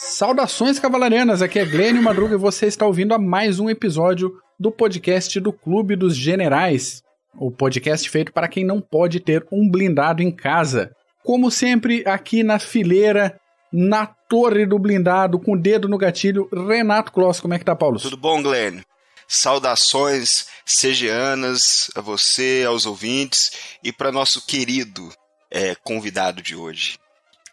Saudações cavalarianas, aqui é Glênio Madruga e você está ouvindo a mais um episódio do podcast do Clube dos Generais, o podcast feito para quem não pode ter um blindado em casa. Como sempre, aqui na fileira, na torre do blindado, com o dedo no gatilho, Renato Kloss. Como é que tá, Paulo? Tudo bom, Glênio? Saudações segianas a você, aos ouvintes e para nosso querido convidado de hoje,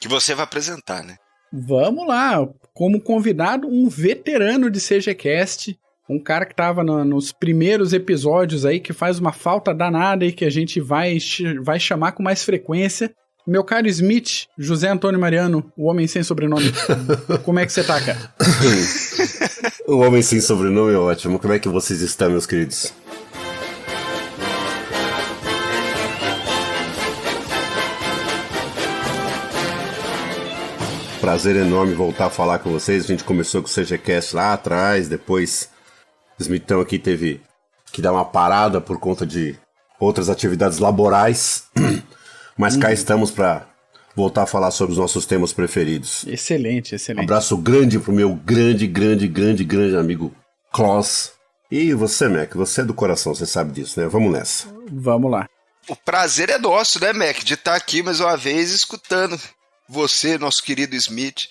que você vai apresentar, né? Vamos lá, como convidado, um veterano de CGCast, um cara que estava nos primeiros episódios aí, que faz uma falta danada e que a gente vai chamar com mais frequência. Meu caro Smith, José Antônio Mariano, o homem sem sobrenome. Como é que você tá, cara? O homem sem sobrenome é ótimo. Como é que vocês estão, meus queridos? Prazer enorme voltar a falar com vocês. A gente começou com o CGCast lá atrás, depois o Smithão aqui teve que dar uma parada por conta de outras atividades laborais, mas cá estamos para voltar a falar sobre os nossos temas preferidos. Excelente, excelente. Um abraço grande pro meu grande amigo Kloss. E você, Mac, você é do coração, você sabe disso, né? Vamos nessa. Vamos lá. O prazer é nosso, né, Mac, de estar aqui mais uma vez escutando você, nosso querido Smith,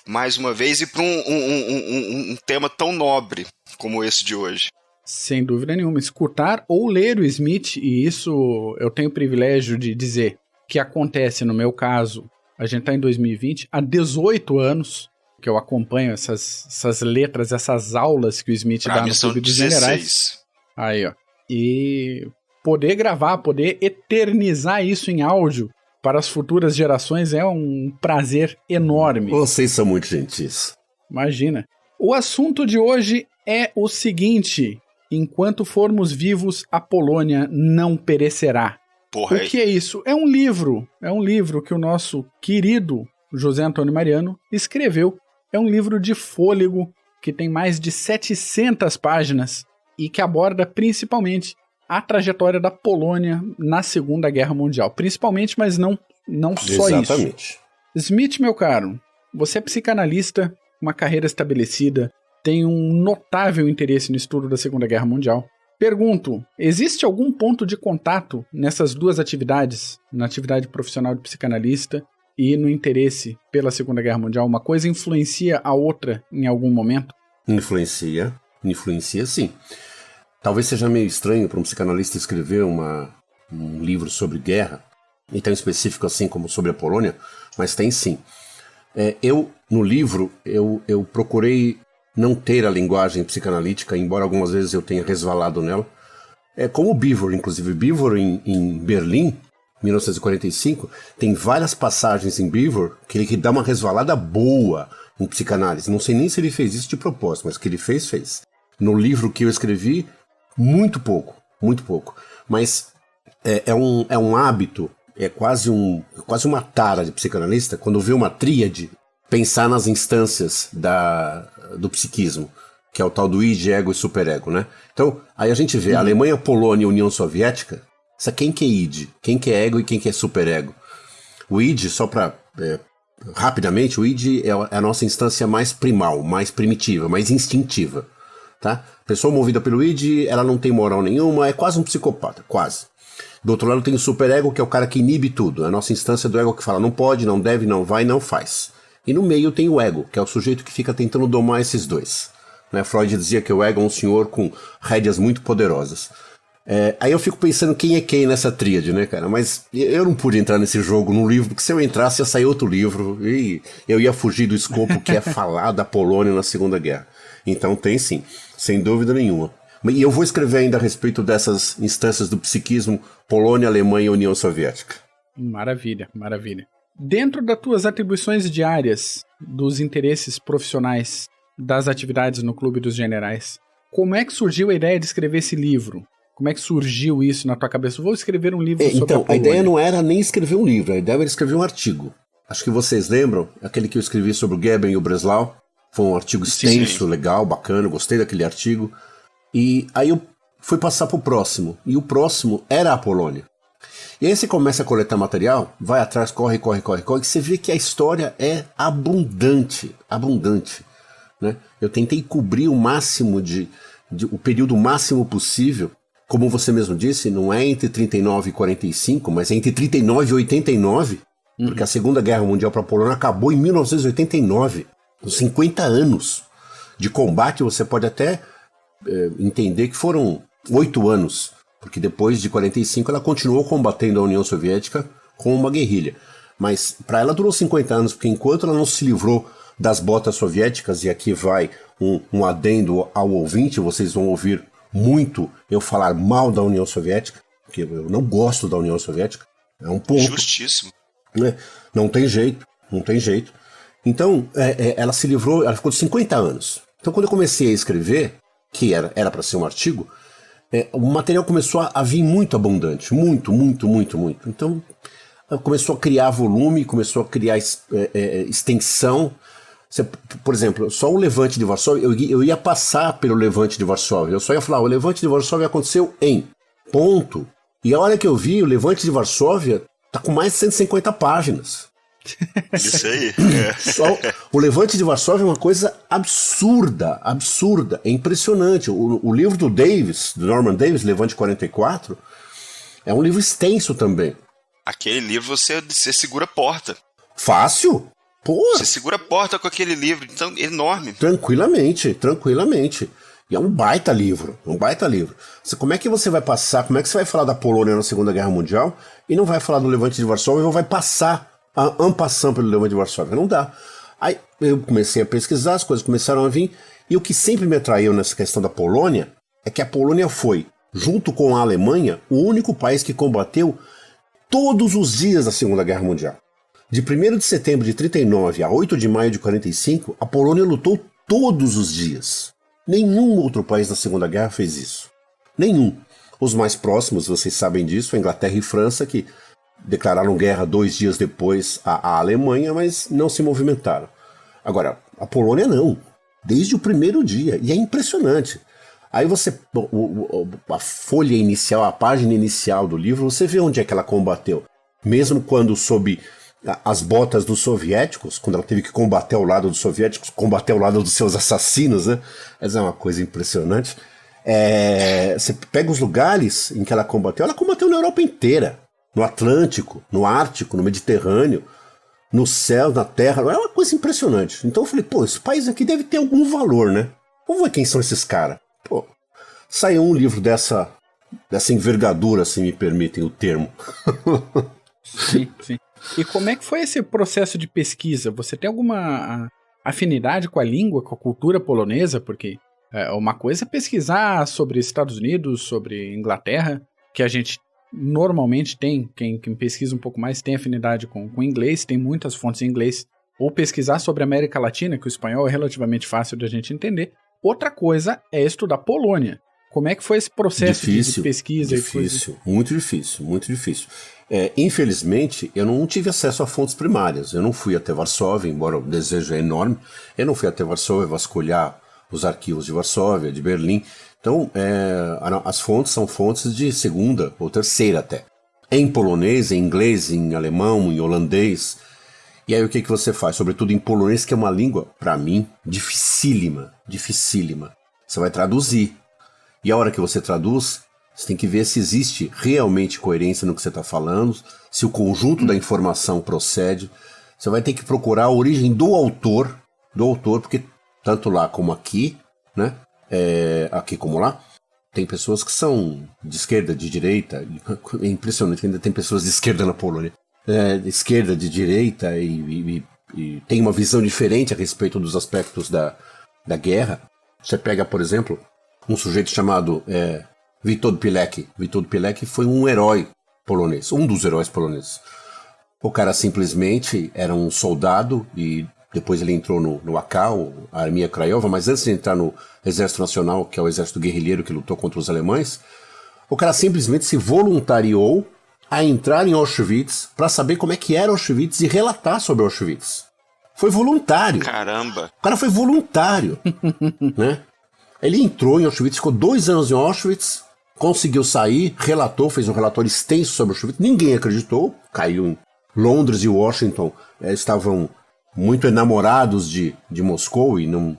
mais uma vez, e para um tema tão nobre como esse de hoje. Sem dúvida nenhuma. Escutar ou ler o Smith, e isso eu tenho o privilégio de dizer que acontece no meu caso, a gente está em 2020, há 18 anos que eu acompanho essas letras, essas aulas que o Smith dá no Clube dos Generais. Aí, ó. E poder gravar, poder eternizar isso em áudio para as futuras gerações é um prazer enorme. Vocês são muito gentis. Imagina. O assunto de hoje é o seguinte: enquanto formos vivos, a Polônia não perecerá. Porra, o que é isso? É um livro que o nosso querido José Antônio Mariano escreveu. É um livro de fôlego que tem mais de 700 páginas e que aborda principalmente a trajetória da Polônia na Segunda Guerra Mundial. Principalmente, mas não só Exatamente. isso. Smith, meu caro, você é psicanalista, uma carreira estabelecida, tem um notável interesse no estudo da Segunda Guerra Mundial. Pergunto, existe algum ponto de contato nessas duas atividades, na atividade profissional de psicanalista e no interesse pela Segunda Guerra Mundial? Uma coisa influencia a outra em algum momento? Influencia sim. Talvez seja meio estranho para um psicanalista escrever um livro sobre guerra, e tão específico assim como sobre a Polônia, mas tem sim. No livro, eu procurei não ter a linguagem psicanalítica, embora algumas vezes eu tenha resvalado nela. Como o Beevor, inclusive. Beevor, em Berlim, 1945, tem várias passagens em Beevor que ele dá uma resvalada boa em psicanálise. Não sei nem se ele fez isso de propósito, mas que ele fez. No livro que eu escrevi, muito pouco. Mas é um hábito, é quase uma tara de psicanalista, quando vê uma tríade, pensar nas instâncias do psiquismo, que é o tal do id, ego e superego, né? Então, aí a gente vê Alemanha, Polônia e União Soviética, quem que é id, quem que é ego e quem que é superego. O id, só para rapidamente, o id é a nossa instância mais primal, mais primitiva, mais instintiva. Tá? Pessoa movida pelo id, ela não tem moral nenhuma, é quase um psicopata, quase. Do outro lado tem o superego, que é o cara que inibe tudo, é a nossa instância do ego que fala não pode, não deve, não vai, não faz. E no meio tem o ego, que é o sujeito que fica tentando domar esses dois. Né? Freud dizia que o ego é um senhor com rédeas muito poderosas. Aí eu fico pensando quem é quem nessa tríade, né, cara? Mas eu não pude entrar nesse jogo no livro, porque se eu entrasse ia sair outro livro e eu ia fugir do escopo que é falar da Polônia na Segunda Guerra. Então tem sim, sem dúvida nenhuma. E eu vou escrever ainda a respeito dessas instâncias do psiquismo, Polônia, Alemanha e União Soviética. Maravilha. Dentro das tuas atribuições diárias, dos interesses profissionais, das atividades no Clube dos Generais, como é que surgiu a ideia de escrever esse livro? Como é que surgiu isso na tua cabeça? Vou escrever um livro sobre a Polônia. A ideia não era nem escrever um livro, a ideia era escrever um artigo. Acho que vocês lembram, aquele que eu escrevi sobre o Goeben e o Breslau. Foi um artigo extenso, legal, bacana, gostei daquele artigo. E aí eu fui passar pro próximo, e o próximo era a Polônia. E aí você começa a coletar material, vai atrás, corre, e você vê que a história é abundante, né? Eu tentei cobrir o máximo o período máximo possível, como você mesmo disse, não é entre 39 e 45, mas é entre 39 e 89, porque a Segunda Guerra Mundial para a Polônia acabou em 1989, com 50 anos de combate. Você pode até entender que foram 8 anos, porque depois de 45 ela continuou combatendo a União Soviética com uma guerrilha. Mas para ela durou 50 anos, porque enquanto ela não se livrou das botas soviéticas, e aqui vai um adendo ao ouvinte, vocês vão ouvir muito eu falar mal da União Soviética, porque eu não gosto da União Soviética, é um ponto. Justíssimo. Né? Não tem jeito. Então, ela se livrou, ela ficou de 50 anos. Então, quando eu comecei a escrever, que era para ser um artigo, o material começou a vir muito abundante, muito. Então, começou a criar volume, começou a criar extensão. Por exemplo, só o Levante de Varsóvia, eu ia passar pelo Levante de Varsóvia, eu só ia falar, o Levante de Varsóvia aconteceu em ponto. E a hora que eu vi, o Levante de Varsóvia tá com mais de 150 páginas. Isso aí. Só o Levante de Varsóvia é uma coisa absurda, é impressionante. O livro do Norman Davis, Levante 44, é um livro extenso também. Aquele livro você segura a porta. Fácil? Pô. Você segura a porta com aquele livro, então enorme. Tranquilamente. E é um baita livro. Como é que você vai passar, como é que você vai falar da Polônia na Segunda Guerra Mundial e não vai falar do Levante de Varsóvia ou vai passar en passant pelo Levante de Varsóvia? Não dá. Aí eu comecei a pesquisar, as coisas começaram a vir, e o que sempre me atraiu nessa questão da Polônia é que a Polônia foi, junto com a Alemanha, o único país que combateu todos os dias da Segunda Guerra Mundial. De 1º de setembro de 39 a 8 de maio de 45, a Polônia lutou todos os dias. Nenhum outro país na Segunda Guerra fez isso. Nenhum. Os mais próximos, vocês sabem disso, a Inglaterra e França, que declararam guerra 2 dias depois à Alemanha, mas não se movimentaram. Agora, a Polônia não. Desde o primeiro dia. E é impressionante. Aí você, a folha inicial, a página inicial do livro, você vê onde é que ela combateu. Mesmo quando sob as botas dos soviéticos, quando ela teve que combater ao lado dos soviéticos, combater ao lado dos seus assassinos, né? Essa é uma coisa impressionante. Você pega os lugares em que ela combateu na Europa inteira. No Atlântico, no Ártico, no Mediterrâneo, no céu, na terra. É uma coisa impressionante. Então eu falei, esse país aqui deve ter algum valor, né? Vamos ver quem são esses caras. Saiu um livro dessa envergadura, se me permitem o termo. Sim. E como é que foi esse processo de pesquisa? Você tem alguma afinidade com a língua, com a cultura polonesa? Porque uma coisa é pesquisar sobre Estados Unidos, sobre Inglaterra, que a gente normalmente tem, quem pesquisa um pouco mais tem afinidade com inglês, tem muitas fontes em inglês, ou pesquisar sobre a América Latina, que o espanhol é relativamente fácil de a gente entender. Outra coisa é estudar Polônia. Como é que foi esse processo de pesquisa? Difícil, muito difícil. Infelizmente, eu não tive acesso a fontes primárias. Eu não fui até Varsóvia, embora o desejo é enorme. Eu não fui até Varsóvia vasculhar os arquivos de Varsóvia, de Berlim. Então, as fontes são fontes de segunda ou terceira até. Em polonês, em inglês, em alemão, em holandês. E aí o que você faz? Sobretudo em polonês, que é uma língua, para mim, dificílima. Você vai traduzir. E a hora que você traduz, você tem que ver se existe realmente coerência no que você está falando, se o conjunto da informação procede. Você vai ter que procurar a origem do autor, porque tanto lá como aqui, né? Aqui como lá, tem pessoas que são de esquerda, de direita. É impressionante, ainda tem pessoas de esquerda na Polônia. De esquerda, de direita, e tem uma visão diferente a respeito dos aspectos da guerra. Você pega, por exemplo, um sujeito chamado Witold Pilecki. Witold Pilecki foi um herói polonês, um dos heróis poloneses. O cara simplesmente era um soldado e depois ele entrou no AK, a Armia Krajowa, mas antes de entrar no Exército Nacional, que é o exército guerrilheiro que lutou contra os alemães, o cara simplesmente se voluntariou a entrar em Auschwitz para saber como é que era Auschwitz e relatar sobre Auschwitz. Foi voluntário. Caramba! O cara foi voluntário, né? Ele entrou em Auschwitz, ficou 2 anos em Auschwitz, conseguiu sair, relatou, fez um relatório extenso sobre o Auschwitz, ninguém acreditou, caiu em Londres e Washington, estavam muito enamorados de Moscou e não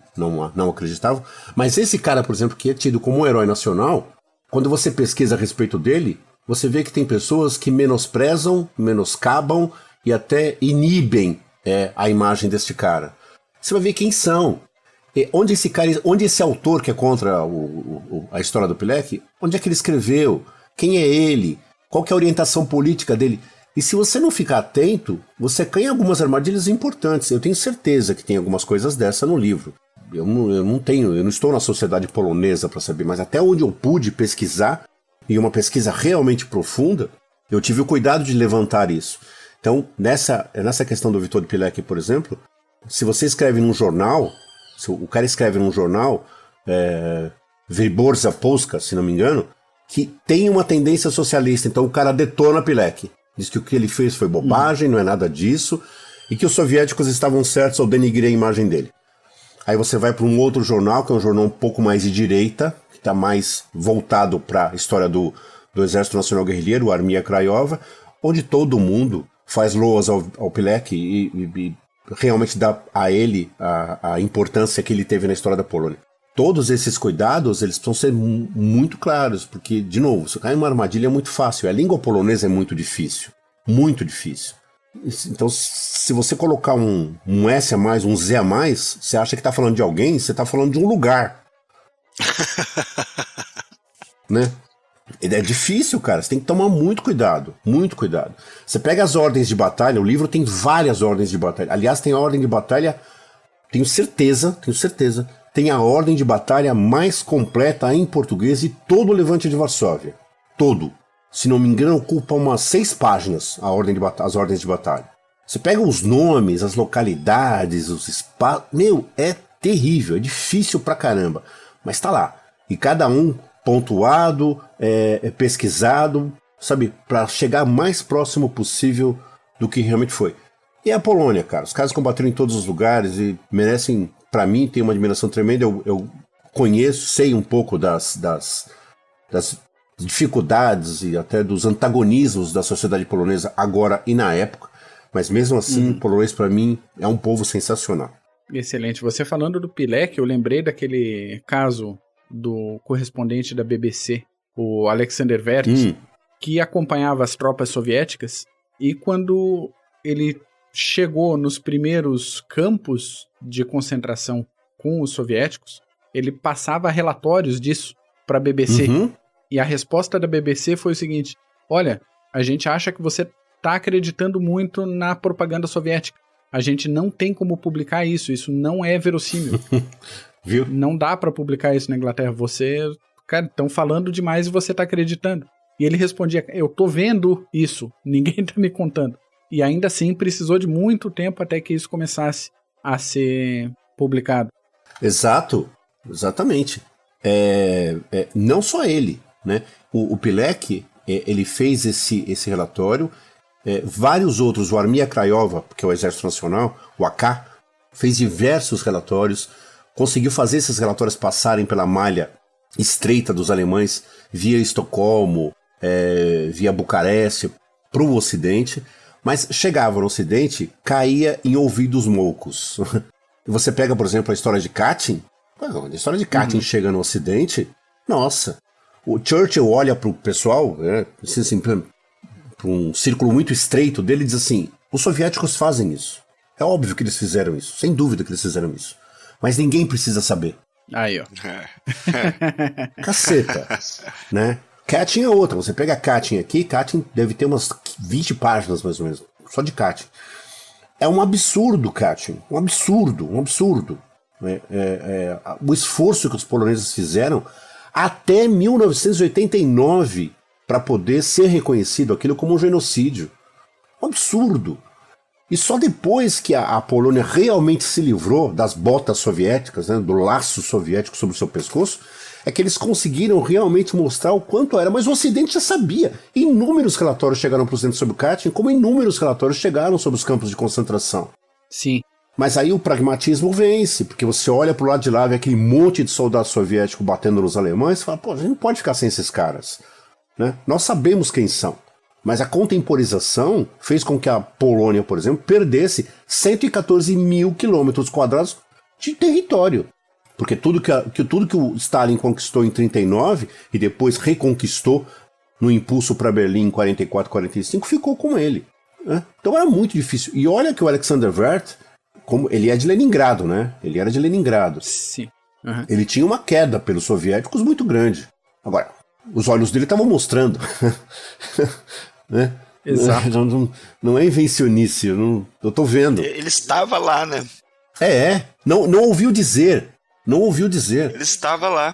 acreditavam, mas esse cara, por exemplo, que é tido como um herói nacional, quando você pesquisa a respeito dele, você vê que tem pessoas que menosprezam, menoscabam e até inibem a imagem deste cara. Você vai ver quem são. Onde esse autor que é contra a história do Pilek, onde é que ele escreveu? Quem é ele? Qual que é a orientação política dele? E se você não ficar atento, você cai em algumas armadilhas importantes. Eu tenho certeza que tem algumas coisas dessa no livro. Eu não estou na sociedade polonesa para saber, mas até onde eu pude pesquisar, e uma pesquisa realmente profunda, eu tive o cuidado de levantar isso. Então, nessa questão do Witold Pilek, por exemplo, se você escreve num jornal, se o cara escreve num jornal, Wyborcza Polska, se não me engano, que tem uma tendência socialista, então o cara detona Pilek. Diz que o que ele fez foi bobagem, não é nada disso, e que os soviéticos estavam certos ao denigrir a imagem dele. Aí você vai para um outro jornal, que é um jornal um pouco mais de direita, que está mais voltado para a história do Exército Nacional Guerrilheiro, o Armia Krajova, onde todo mundo faz loas ao Pilek e realmente dá a ele a importância que ele teve na história da Polônia. Todos esses cuidados, eles precisam ser muito claros, porque, de novo, você cai em uma armadilha é muito fácil. A língua polonesa é muito difícil. Muito difícil. Então, se você colocar um S a mais, um Z a mais, você acha que está falando de alguém, você está falando de um lugar. Né? É difícil, cara. Você tem que tomar muito cuidado. Muito cuidado. Você pega as ordens de batalha, o livro tem várias ordens de batalha. Aliás, tem a ordem de batalha, tenho certeza, tem a ordem de batalha mais completa em português de todo o Levante de Varsóvia. Todo. Se não me engano, ocupa umas 6 páginas as ordens de batalha. Você pega os nomes, as localidades, os espaços... Meu, é terrível, é difícil pra caramba. Mas tá lá. E cada um pontuado, pesquisado, sabe? Pra chegar mais próximo possível do que realmente foi. E a Polônia, cara. Os caras combateram em todos os lugares e merecem... Pra mim, tem uma admiração tremenda. Eu conheço, sei um pouco das dificuldades e até dos antagonismos da sociedade polonesa agora e na época. Mas mesmo assim, o polonês, pra mim, é um povo sensacional. Excelente. Você falando do Pilek, eu lembrei daquele caso do correspondente da BBC, o Alexander Verts, que acompanhava as tropas soviéticas, e quando ele chegou nos primeiros campos de concentração com os soviéticos, ele passava relatórios disso para a BBC. E a resposta da BBC foi o seguinte: olha, a gente acha que você está acreditando muito na propaganda soviética. A gente não tem como publicar isso não é verossímil. Viu? Não dá para publicar isso na Inglaterra. Cara, estão falando demais e você está acreditando. E ele respondia: eu tô vendo isso, ninguém tá me contando. E ainda assim precisou de muito tempo até que isso começasse a ser publicado. Exatamente. Não só ele, né? O Pilek, ele fez esse relatório, vários outros, o Armia Krajova, que é o Exército Nacional, o AK, fez diversos relatórios, conseguiu fazer esses relatórios passarem pela malha estreita dos alemães, via Estocolmo, via Bucareste, para o Ocidente, mas chegava no Ocidente, caía em ouvidos moucos. E você pega, por exemplo, a história de Katyn. A história de Katyn chega no Ocidente, nossa. O Churchill olha pro pessoal, assim, para um círculo muito estreito dele, e diz assim: os soviéticos fazem isso. É óbvio que eles fizeram isso, sem dúvida que eles fizeram isso. Mas ninguém precisa saber. Aí, ó. Caceta, né? Katyn é outra. Você pega a Katyn aqui, Katyn deve ter umas 20 páginas, mais ou menos, só de Katyn. É um absurdo, Katyn. Um absurdo. O esforço que os poloneses fizeram até 1989 para poder ser reconhecido aquilo como um genocídio. Um absurdo. E só depois que a Polônia realmente se livrou das botas soviéticas, né, do laço soviético sobre o seu pescoço, é que eles conseguiram realmente mostrar o quanto era. Mas o Ocidente já sabia. Inúmeros relatórios chegaram para o Ocidente sobre o Katyn, como inúmeros relatórios chegaram sobre os campos de concentração. Sim. Mas aí o pragmatismo vence, porque você olha pro lado de lá, vê aquele monte de soldado soviético batendo nos alemães e fala, pô, a gente não pode ficar sem esses caras. Né? Nós sabemos quem são. Mas a contemporização fez com que a Polônia, por exemplo, perdesse 114 mil quilômetros quadrados de território. Porque tudo que o Stalin conquistou em 39 e depois reconquistou no impulso para Berlim em 44, 45, ficou com ele. Né? Então era muito difícil. E olha que o Alexander Werth, como ele é de Leningrado, né? Ele era de Leningrado. Sim. Uhum. Ele tinha uma queda pelos soviéticos muito grande. Agora, os olhos dele estavam mostrando. Né? Exato. Não é invencionice, eu tô vendo. Ele estava lá, né? Não ouviu dizer. Não ouviu dizer. Ele estava lá.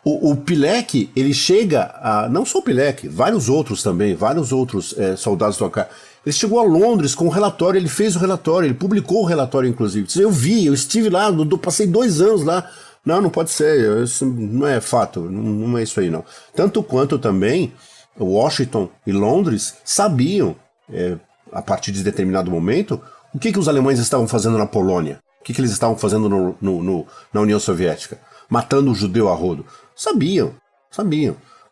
O Pilek, ele chega a... Não só o Pilek, vários outros também, vários outros soldados do AK. Ele chegou a Londres com o relatório, ele fez o relatório, ele publicou o relatório, inclusive. Eu estive lá, passei 2 anos lá. Não pode ser, isso não é fato, não é isso aí não. Tanto quanto também Washington e Londres sabiam, a partir de determinado momento, o que os alemães estavam fazendo na Polônia, o que eles estavam fazendo na União Soviética, matando o judeu a rodo. Sabiam.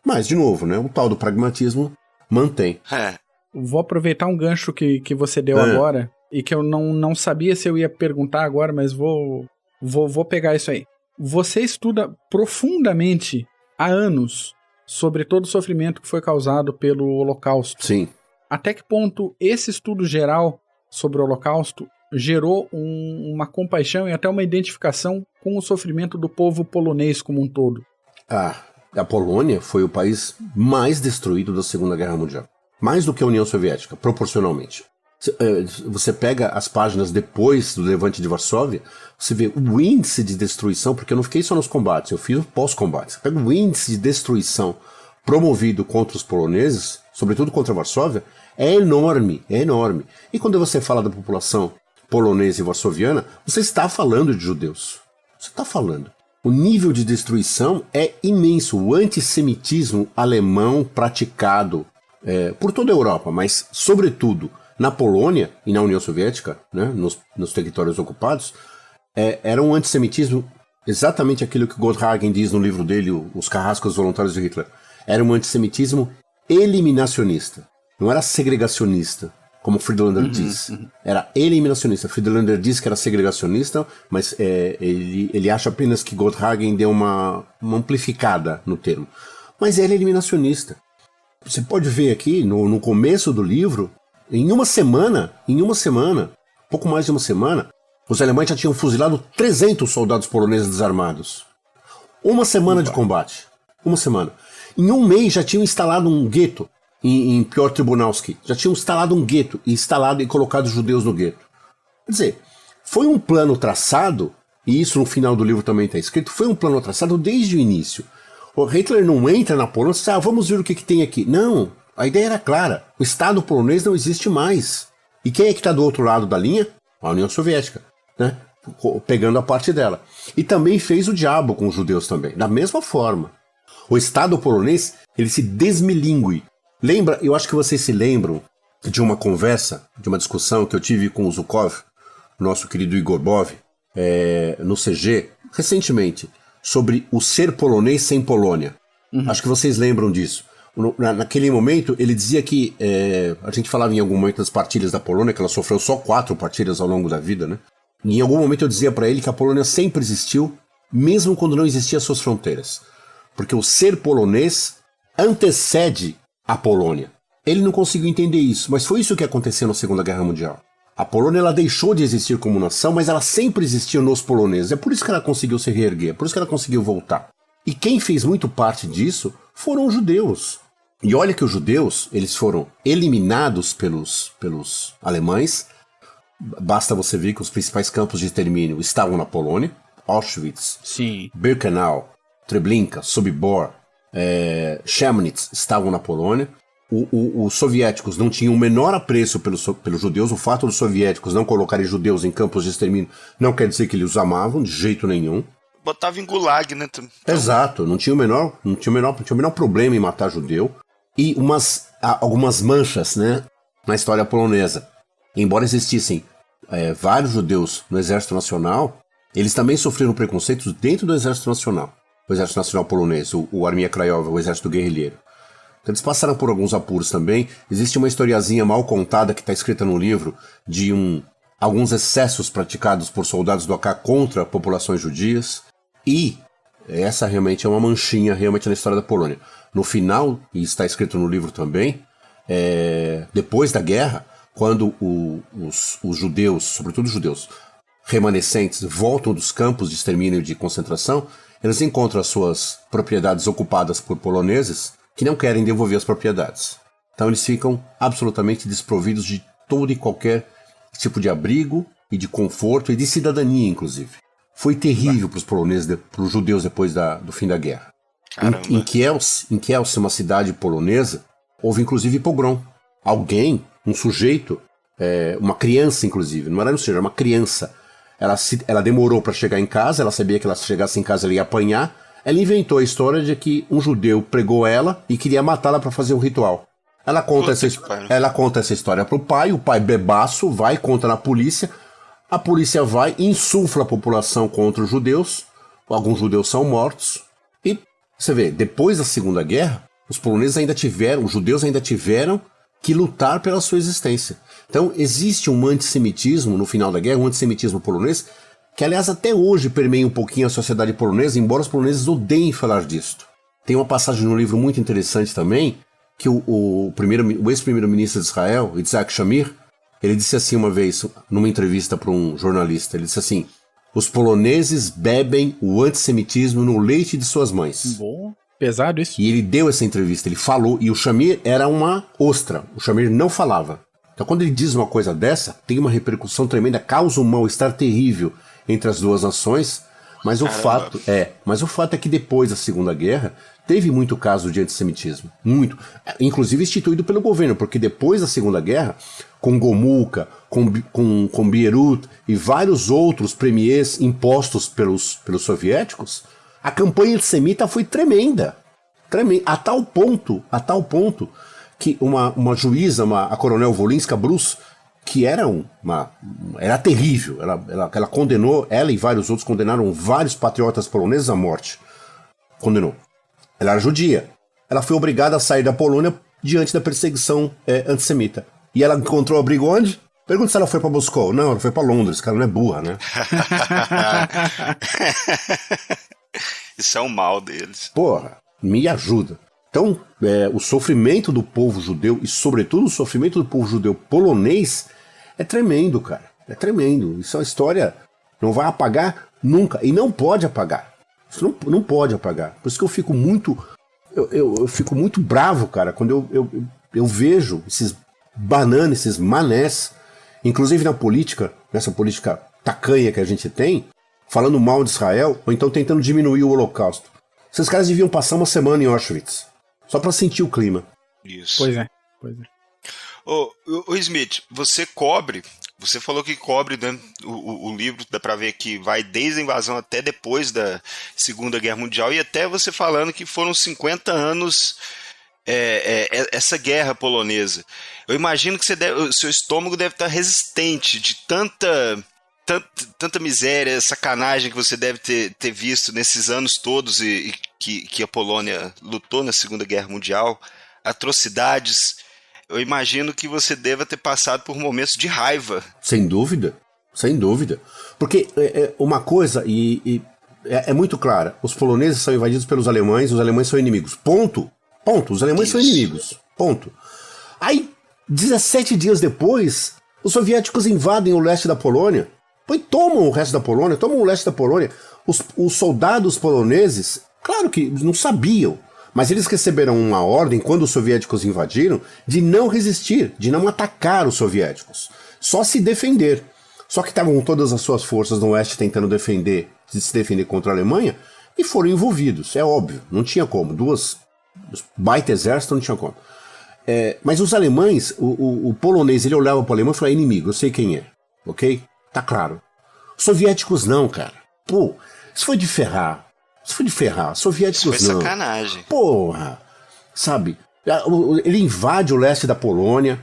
Mas, de novo, né, o tal do pragmatismo mantém. Vou aproveitar um gancho que você deu agora, e que eu não sabia se eu ia perguntar agora, mas vou pegar isso aí. Você estuda profundamente há anos sobre todo o sofrimento que foi causado pelo Holocausto. Sim. Até que ponto esse estudo geral sobre o Holocausto gerou uma compaixão e até uma identificação com o sofrimento do povo polonês como um todo? A Polônia foi o país mais destruído da Segunda Guerra Mundial. Mais do que a União Soviética, proporcionalmente. Você pega as páginas depois do Levante de Varsóvia, você vê o índice de destruição, porque eu não fiquei só nos combates, eu fiz o pós-combate. Você pega o índice de destruição promovido contra os poloneses, sobretudo contra Varsóvia, é enorme. E quando você fala da população polonesa e varsoviana, você está falando de judeus. Você está falando. O nível de destruição é imenso. O antissemitismo alemão praticado por toda a Europa, mas sobretudo na Polônia e na União Soviética, né, nos territórios ocupados, era um antissemitismo, exatamente aquilo que Goldhagen diz no livro dele, Os Carrascos Voluntários de Hitler. Era um antissemitismo eliminacionista, não era segregacionista, como Friedlander diz. Era eliminacionista. Friedlander diz que era segregacionista, mas ele acha apenas que Goldhagen deu uma amplificada no termo. Mas era eliminacionista. Você pode ver aqui, no começo do livro, em uma semana, pouco mais de uma semana, os alemães já tinham fuzilado 300 soldados poloneses desarmados. Uma semana de combate. Uma semana. Em um mês já tinham instalado um gueto em Piotr Tribunalski. Já tinham instalado um gueto e colocado os judeus no gueto. Quer dizer, foi um plano traçado, e isso no final do livro também está escrito, foi um plano traçado desde o início. O Hitler não entra na Polônia e diz, vamos ver o que tem aqui. Não, a ideia era clara. O Estado polonês não existe mais. E quem é que está do outro lado da linha? A União Soviética, né? Pegando a parte dela. E também fez o diabo com os judeus também, da mesma forma. O Estado polonês, ele se desmilingue. Lembra, eu acho que vocês se lembram de uma conversa, de uma discussão que eu tive com o Zhukov, nosso querido Igor Bov, no CG, recentemente, sobre o ser polonês sem Polônia. Acho que vocês lembram disso. Naquele momento, ele dizia que a gente falava em algum momento das partilhas da Polônia, que ela sofreu só 4 partilhas ao longo da vida, né? E em algum momento eu dizia para ele que a Polônia sempre existiu, mesmo quando não existiam suas fronteiras. Porque o ser polonês antecede a Polônia. Ele não conseguiu entender isso, mas foi isso que aconteceu na Segunda Guerra Mundial. A Polônia ela deixou de existir como nação, mas ela sempre existiu nos poloneses. É por isso que ela conseguiu se reerguer, é por isso que ela conseguiu voltar. E quem fez muito parte disso foram os judeus. E olha que os judeus, eles foram eliminados pelos alemães. Basta você ver que os principais campos de extermínio estavam na Polônia. Auschwitz, Sim. Birkenau, Treblinka, Sobibor, Chemnitz estavam na Polônia. Os soviéticos não tinham o menor apreço pelos judeus. O fato dos soviéticos não colocarem judeus em campos de extermínio não quer dizer que eles os amavam de jeito nenhum. Botava em gulag, né? Então... Exato, não tinha o menor problema em matar judeu. E algumas manchas, né, na história polonesa. Embora existissem vários judeus no Exército Nacional, eles também sofreram preconceitos dentro do Exército Nacional. O Exército Nacional polonês, o Armia Krajowa, o Exército Guerrilheiro. Então eles passaram por alguns apuros também. Existe uma historiazinha mal contada que está escrita no livro de alguns excessos praticados por soldados do AK contra populações judias. E essa realmente é uma manchinha realmente na história da Polônia. No final, e está escrito no livro também, depois da guerra, quando os judeus, sobretudo os judeus remanescentes, voltam dos campos de extermínio e de concentração, eles encontram as suas propriedades ocupadas por poloneses que não querem devolver as propriedades. Então eles ficam absolutamente desprovidos de todo e qualquer tipo de abrigo e de conforto e de cidadania, inclusive. Foi terrível para os poloneses, para os judeus depois do fim da guerra. Em Kielce, uma cidade polonesa, houve inclusive pogrom. Alguém, um sujeito, uma criança inclusive, não era um sujeito, era uma criança. Ela demorou para chegar em casa, ela sabia que ela se chegasse em casa ela ia apanhar. Ela inventou a história de que um judeu pregou ela e queria matá-la para fazer o ritual. Ela conta essa história pro pai, o pai bebaço vai, conta na polícia, a polícia vai e insufla a população contra os judeus, alguns judeus são mortos, e você vê, depois da Segunda Guerra, os judeus ainda tiveram que lutar pela sua existência. Então existe um antissemitismo no final da guerra, um antissemitismo polonês, que aliás até hoje permeia um pouquinho a sociedade polonesa, embora os poloneses odeiem falar disto. Tem uma passagem no livro muito interessante também, que o ex-primeiro-ministro de Israel, Yitzhak Shamir, ele disse assim uma vez, numa entrevista para um jornalista, ele disse assim: os poloneses bebem o antissemitismo no leite de suas mães. Bom, pesado isso. E ele deu essa entrevista, ele falou, e o Shamir era uma ostra, o Shamir não falava. Então quando ele diz uma coisa dessa, tem uma repercussão tremenda, causa um mal-estar terrível entre as duas nações, mas o fato é que depois da Segunda Guerra teve muito caso de antissemitismo, muito, inclusive instituído pelo governo, porque depois da Segunda Guerra, com Gomulka, com Beirut e vários outros premiers impostos pelos soviéticos, a campanha antissemita foi tremenda, a tal ponto que uma juíza, a coronel Wolinska Brus, que era terrível, ela condenou, ela e vários outros condenaram vários patriotas poloneses à morte. Condenou. Ela era judia. Ela foi obrigada a sair da Polônia diante da perseguição antissemita. E ela encontrou abrigo onde? Pergunta se ela foi pra Moscou. Não, ela foi pra Londres, cara, não é burra, né? Isso é um mal deles. Porra, me ajuda. Então, o sofrimento do povo judeu, e sobretudo o sofrimento do povo judeu polonês, é tremendo, cara. É tremendo. Isso é uma história que não vai apagar nunca. E não pode apagar. Isso não pode apagar. Por isso que eu fico muito... Eu fico muito bravo, cara, quando eu vejo esses bananas, esses manés, inclusive na política, nessa política tacanha que a gente tem, falando mal de Israel, ou então tentando diminuir o Holocausto. Esses caras deviam passar uma semana em Auschwitz, só pra sentir o clima. Isso. Pois é. Ô Smith, você falou que cobre, né, o livro, dá pra ver que vai desde a invasão até depois da Segunda Guerra Mundial, e até você falando que foram 50 anos essa guerra polonesa. Eu imagino que o seu estômago deve estar resistente de tanta miséria, sacanagem que você deve ter visto nesses anos todos e que a Polônia lutou na Segunda Guerra Mundial, atrocidades. Eu imagino que você deva ter passado por momentos de raiva. Sem dúvida, sem dúvida. Porque uma coisa é muito clara, os poloneses são invadidos pelos alemães, os alemães são inimigos. Ponto. Os alemães são inimigos. Ponto. Aí, 17 dias depois, os soviéticos invadem o leste da Polônia. E tomam o resto da Polônia, tomam o leste da Polônia. Os soldados poloneses, claro que não sabiam, mas eles receberam uma ordem, quando os soviéticos invadiram, de não resistir, de não atacar os soviéticos. Só se defender. Só que estavam todas as suas forças no oeste tentando se defender contra a Alemanha, e foram envolvidos, é óbvio, não tinha como. Baita exército, não tinha como. Mas os alemães, o polonês, ele olhava para o alemão e falava: inimigo, eu sei quem é, ok? Tá claro. Os soviéticos não, cara. Pô, isso foi de ferrar. Soviéticos isso foi não. Sacanagem. Porra. Sabe? Ele invade o leste da Polônia,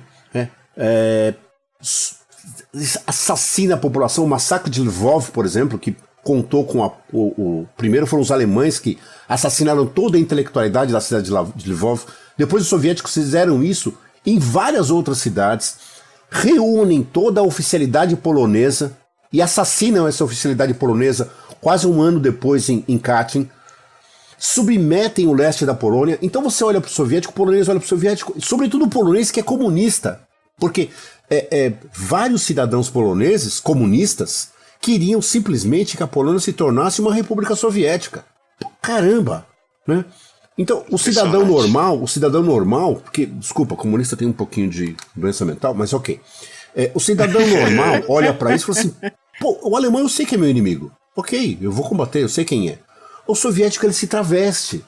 assassina a população. O massacre de Lvov, por exemplo, que contou com primeiro foram os alemães que assassinaram toda a intelectualidade da cidade de Lvov. Depois os soviéticos fizeram isso em várias outras cidades, reúnem toda a oficialidade polonesa e assassinam essa oficialidade polonesa quase um ano depois em Katyn, submetem o leste da Polônia. Então você olha para o soviético, o polonês olha para o soviético, sobretudo o polonês que é comunista, porque vários cidadãos poloneses comunistas queriam simplesmente que a Polônia se tornasse uma república soviética. Caramba! Né? Então, o cidadão normal, porque, desculpa, comunista tem um pouquinho de doença mental, mas ok. O cidadão normal olha pra isso e fala assim, pô, o alemão eu sei que é meu inimigo. Ok, eu vou combater, eu sei quem é. O soviético, ele se traveste.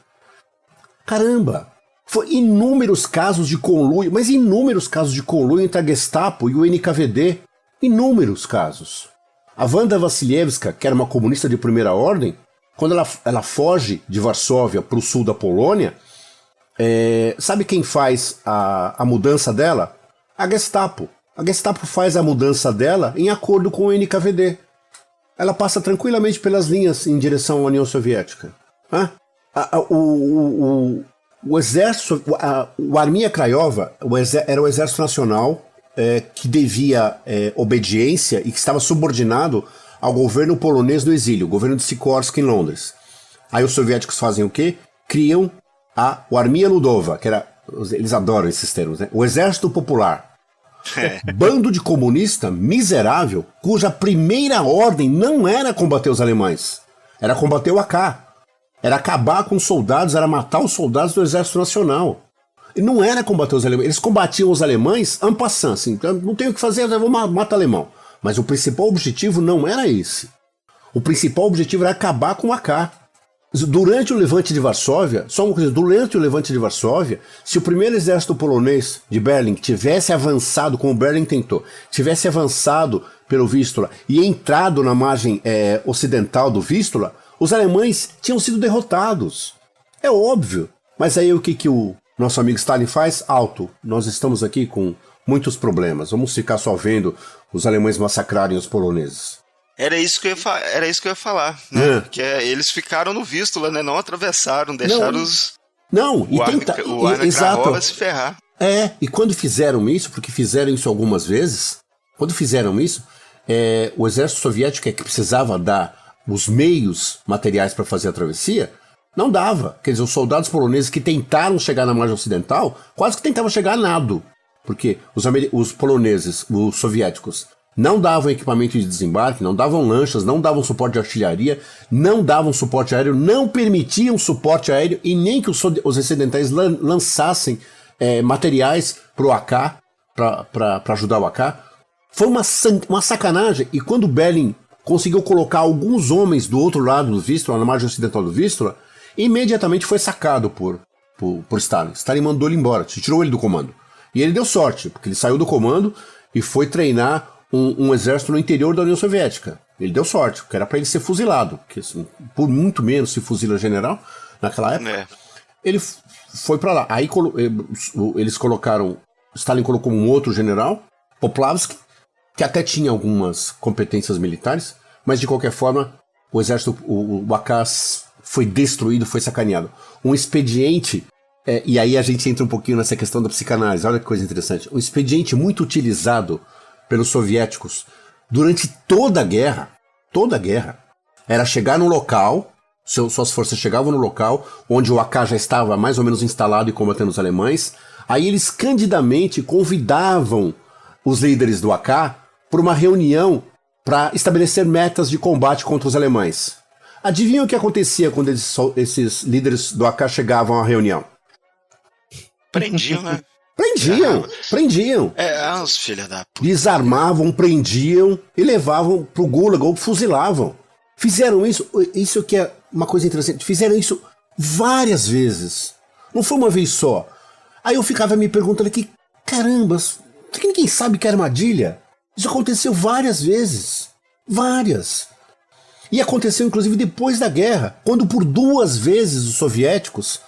Caramba! Foi inúmeros casos de conluio, mas inúmeros casos de conluio entre a Gestapo e o NKVD. Inúmeros casos. A Wanda Wasilewska, que era uma comunista de primeira ordem, quando ela foge de Varsóvia para o sul da Polônia, sabe quem faz a mudança dela? A Gestapo. A Gestapo faz a mudança dela em acordo com o NKVD. Ela passa tranquilamente pelas linhas em direção à União Soviética. O exército, o Armia Krajova era o exército nacional que devia obediência e que estava subordinado ao governo polonês do exílio, o governo de Sikorski em Londres. Aí os soviéticos fazem o quê? Criam o Armia Ludova, que era, eles adoram esses termos, né? O Exército Popular. Bando de comunista miserável, cuja primeira ordem não era combater os alemães, era combater o AK. Era acabar com os soldados, era matar os soldados do Exército Nacional. E não era combater os alemães, eles combatiam os alemães en passant, assim, não tem o que fazer, eu vou matar alemão. Mas o principal objetivo não era esse. O principal objetivo era acabar com o AK. Durante o levante de Varsóvia, só uma coisa, durante o levante de Varsóvia, se o primeiro exército polonês de Berlim tivesse avançado, como Berlim tentou, tivesse avançado pelo Vístula e entrado na margem ocidental do Vístula, os alemães tinham sido derrotados. É óbvio. Mas aí o que o nosso amigo Stalin faz? Alto. Nós estamos aqui com muitos problemas. Vamos ficar só vendo os alemães massacrarem os poloneses. Era isso que eu ia falar, né? Que eles ficaram no Vístula, né? Não atravessaram, deixaram o Armia Krajova se ferrar. E quando fizeram isso, porque fizeram isso algumas vezes, quando fizeram isso, o exército soviético que precisava dar os meios materiais para fazer a travessia, não dava. Quer dizer, os soldados poloneses que tentaram chegar na margem ocidental, quase que tentavam chegar a nado. Porque os poloneses, os soviéticos, não davam equipamento de desembarque, não davam lanchas, não davam suporte de artilharia, não davam suporte aéreo, não permitiam suporte aéreo e nem que os ocidentais lançassem materiais para o AK, para ajudar o AK. Foi uma sacanagem. E quando Berlim conseguiu colocar alguns homens do outro lado do Vístula, na margem ocidental do Vístula, imediatamente foi sacado por Stalin. Stalin mandou ele embora, tirou ele do comando. E ele deu sorte, porque ele saiu do comando e foi treinar um exército no interior da União Soviética. Ele deu sorte, porque era para ele ser fuzilado, porque assim, por muito menos se fuzila general naquela época. Ele foi para lá. Aí eles colocaram, Stalin colocou um outro general, Poplavsky, que até tinha algumas competências militares, mas de qualquer forma o exército, o AK foi destruído, foi sacaneado. Um expediente, e aí a gente entra um pouquinho nessa questão da psicanálise, olha que coisa interessante, um expediente muito utilizado pelos soviéticos durante toda a guerra, era chegar no local, suas forças chegavam no local, onde o AK já estava mais ou menos instalado e combatendo os alemães, aí eles candidamente convidavam os líderes do AK para uma reunião para estabelecer metas de combate contra os alemães. Adivinha o que acontecia quando esses líderes do AK chegavam à reunião? Prendiam, né? Prendiam. Os filhos da puta. Desarmavam, prendiam e levavam pro Gulag ou fuzilavam. Fizeram isso que é uma coisa interessante, fizeram isso várias vezes. Não foi uma vez só. Aí eu ficava me perguntando aqui, caramba, que ninguém sabe que é armadilha? Isso aconteceu várias vezes. Várias. E aconteceu inclusive depois da guerra, quando por 2 vezes os soviéticos,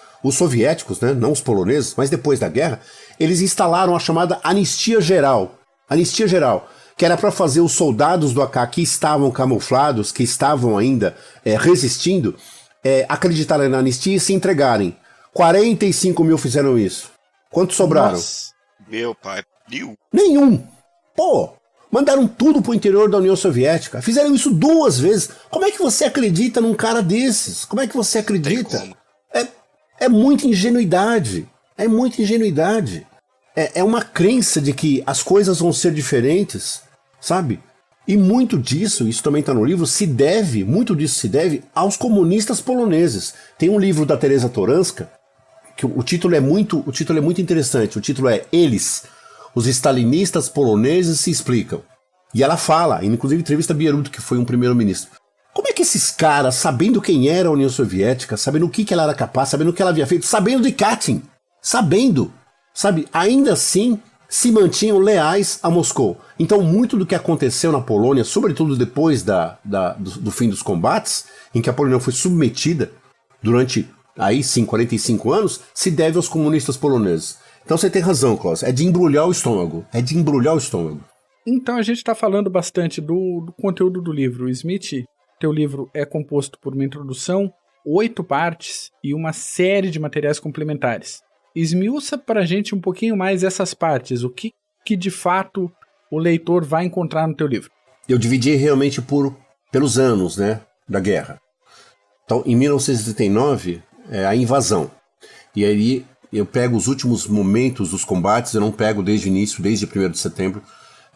né, não os poloneses, mas depois da guerra, eles instalaram a chamada anistia geral. Anistia geral, que era para fazer os soldados do AK que estavam camuflados, que estavam ainda resistindo, acreditarem na anistia e se entregarem. 45 mil fizeram isso. Quantos sobraram? Nossa. Meu pai. Nenhum. Pô, mandaram tudo pro interior da União Soviética. Fizeram isso 2 vezes. Como é que você acredita num cara desses? Como é que você acredita? É muita ingenuidade. É muita ingenuidade. É uma crença de que as coisas vão ser diferentes, sabe? E muito disso, isso também está no livro, muito disso se deve aos comunistas poloneses. Tem um livro da Teresa Toranska, que o título é muito interessante. O título é Eles, os stalinistas poloneses se explicam. E ela fala, inclusive entrevista Bieruto, que foi um primeiro-ministro. Como é que esses caras, sabendo quem era a União Soviética, sabendo o que ela era capaz, sabendo o que ela havia feito, sabendo de Katyn, sabe, ainda assim se mantinham leais a Moscou. Então muito do que aconteceu na Polônia, sobretudo depois do fim dos combates, em que a Polônia foi submetida durante, aí sim, 45 anos, se deve aos comunistas poloneses. Então você tem razão, Klaus, é de embrulhar o estômago. Então a gente está falando bastante do conteúdo do livro. O Smith, teu livro é composto por uma introdução, 8 partes e uma série de materiais complementares. Esmiuça pra gente um pouquinho mais essas partes, o que de fato o leitor vai encontrar no teu livro. Eu dividi realmente pelos anos, né, da guerra. Então, em 1939, a invasão. E aí eu pego os últimos momentos dos combates, eu não pego desde o início, desde 1º de setembro,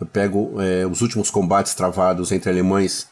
eu pego os últimos combates travados entre alemães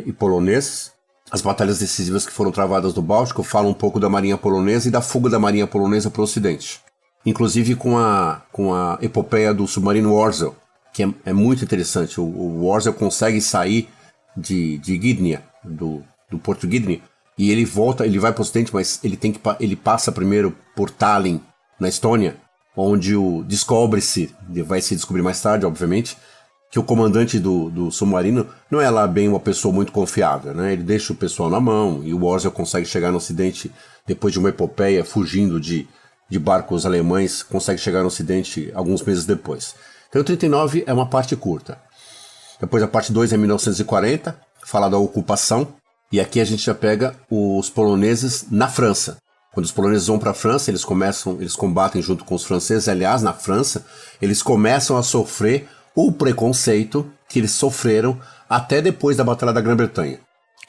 e poloneses, as batalhas decisivas que foram travadas no Báltico, falo um pouco da marinha polonesa e da fuga da marinha polonesa para o ocidente. Inclusive com a epopeia do submarino Worzel, que é muito interessante. O Worzel consegue sair de Gdynia, do porto Gdynia, e ele vai para o ocidente, mas ele passa primeiro por Tallinn, na Estônia, onde descobre-se, vai se descobrir mais tarde, obviamente, que o comandante do submarino não é lá bem uma pessoa muito confiável, né? Ele deixa o pessoal na mão e o Worzel consegue chegar no ocidente depois de uma epopeia, fugindo de barcos alemães, consegue chegar no ocidente alguns meses depois. Então, 39 é uma parte curta. Depois a parte 2 é 1940, fala da ocupação, e aqui a gente já pega os poloneses na França. Quando os poloneses vão para a França, eles combatem junto com os franceses. Aliás, na França, eles começam a sofrer o preconceito que eles sofreram até depois da Batalha da Grã-Bretanha.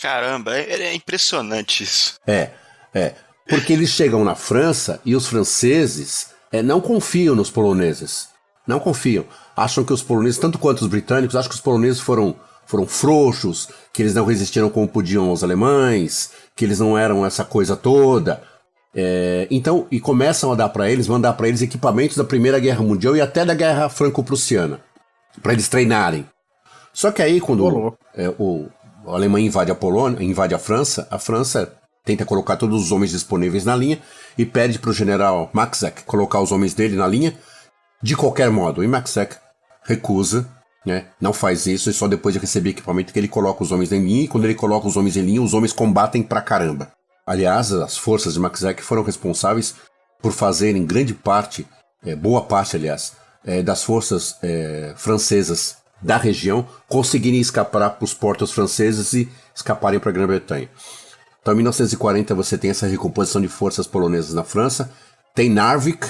Caramba, é impressionante isso. Porque eles chegam na França e os franceses não confiam nos poloneses. Não confiam. Acham que os poloneses, tanto quanto os britânicos, acham que os poloneses foram frouxos, que eles não resistiram como podiam aos alemães, que eles não eram essa coisa toda. Então, e começam a mandar para eles equipamentos da Primeira Guerra Mundial e até da Guerra Franco-Prussiana, para eles treinarem. Só que aí, quando a Alemanha invade a França tenta colocar todos os homens disponíveis na linha e pede para o general Maxek colocar os homens dele na linha de qualquer modo. E Maxek recusa, né, não faz isso, e só depois de receber equipamento que ele coloca os homens em linha, e quando ele coloca os homens em linha, os homens combatem pra caramba. Aliás, as forças de Maxek foram responsáveis por fazerem boa parte, das forças francesas da região conseguirem escapar para os portos franceses e escaparem para a Grã-Bretanha. Então, em 1940, você tem essa recomposição de forças polonesas na França. Tem Narvik,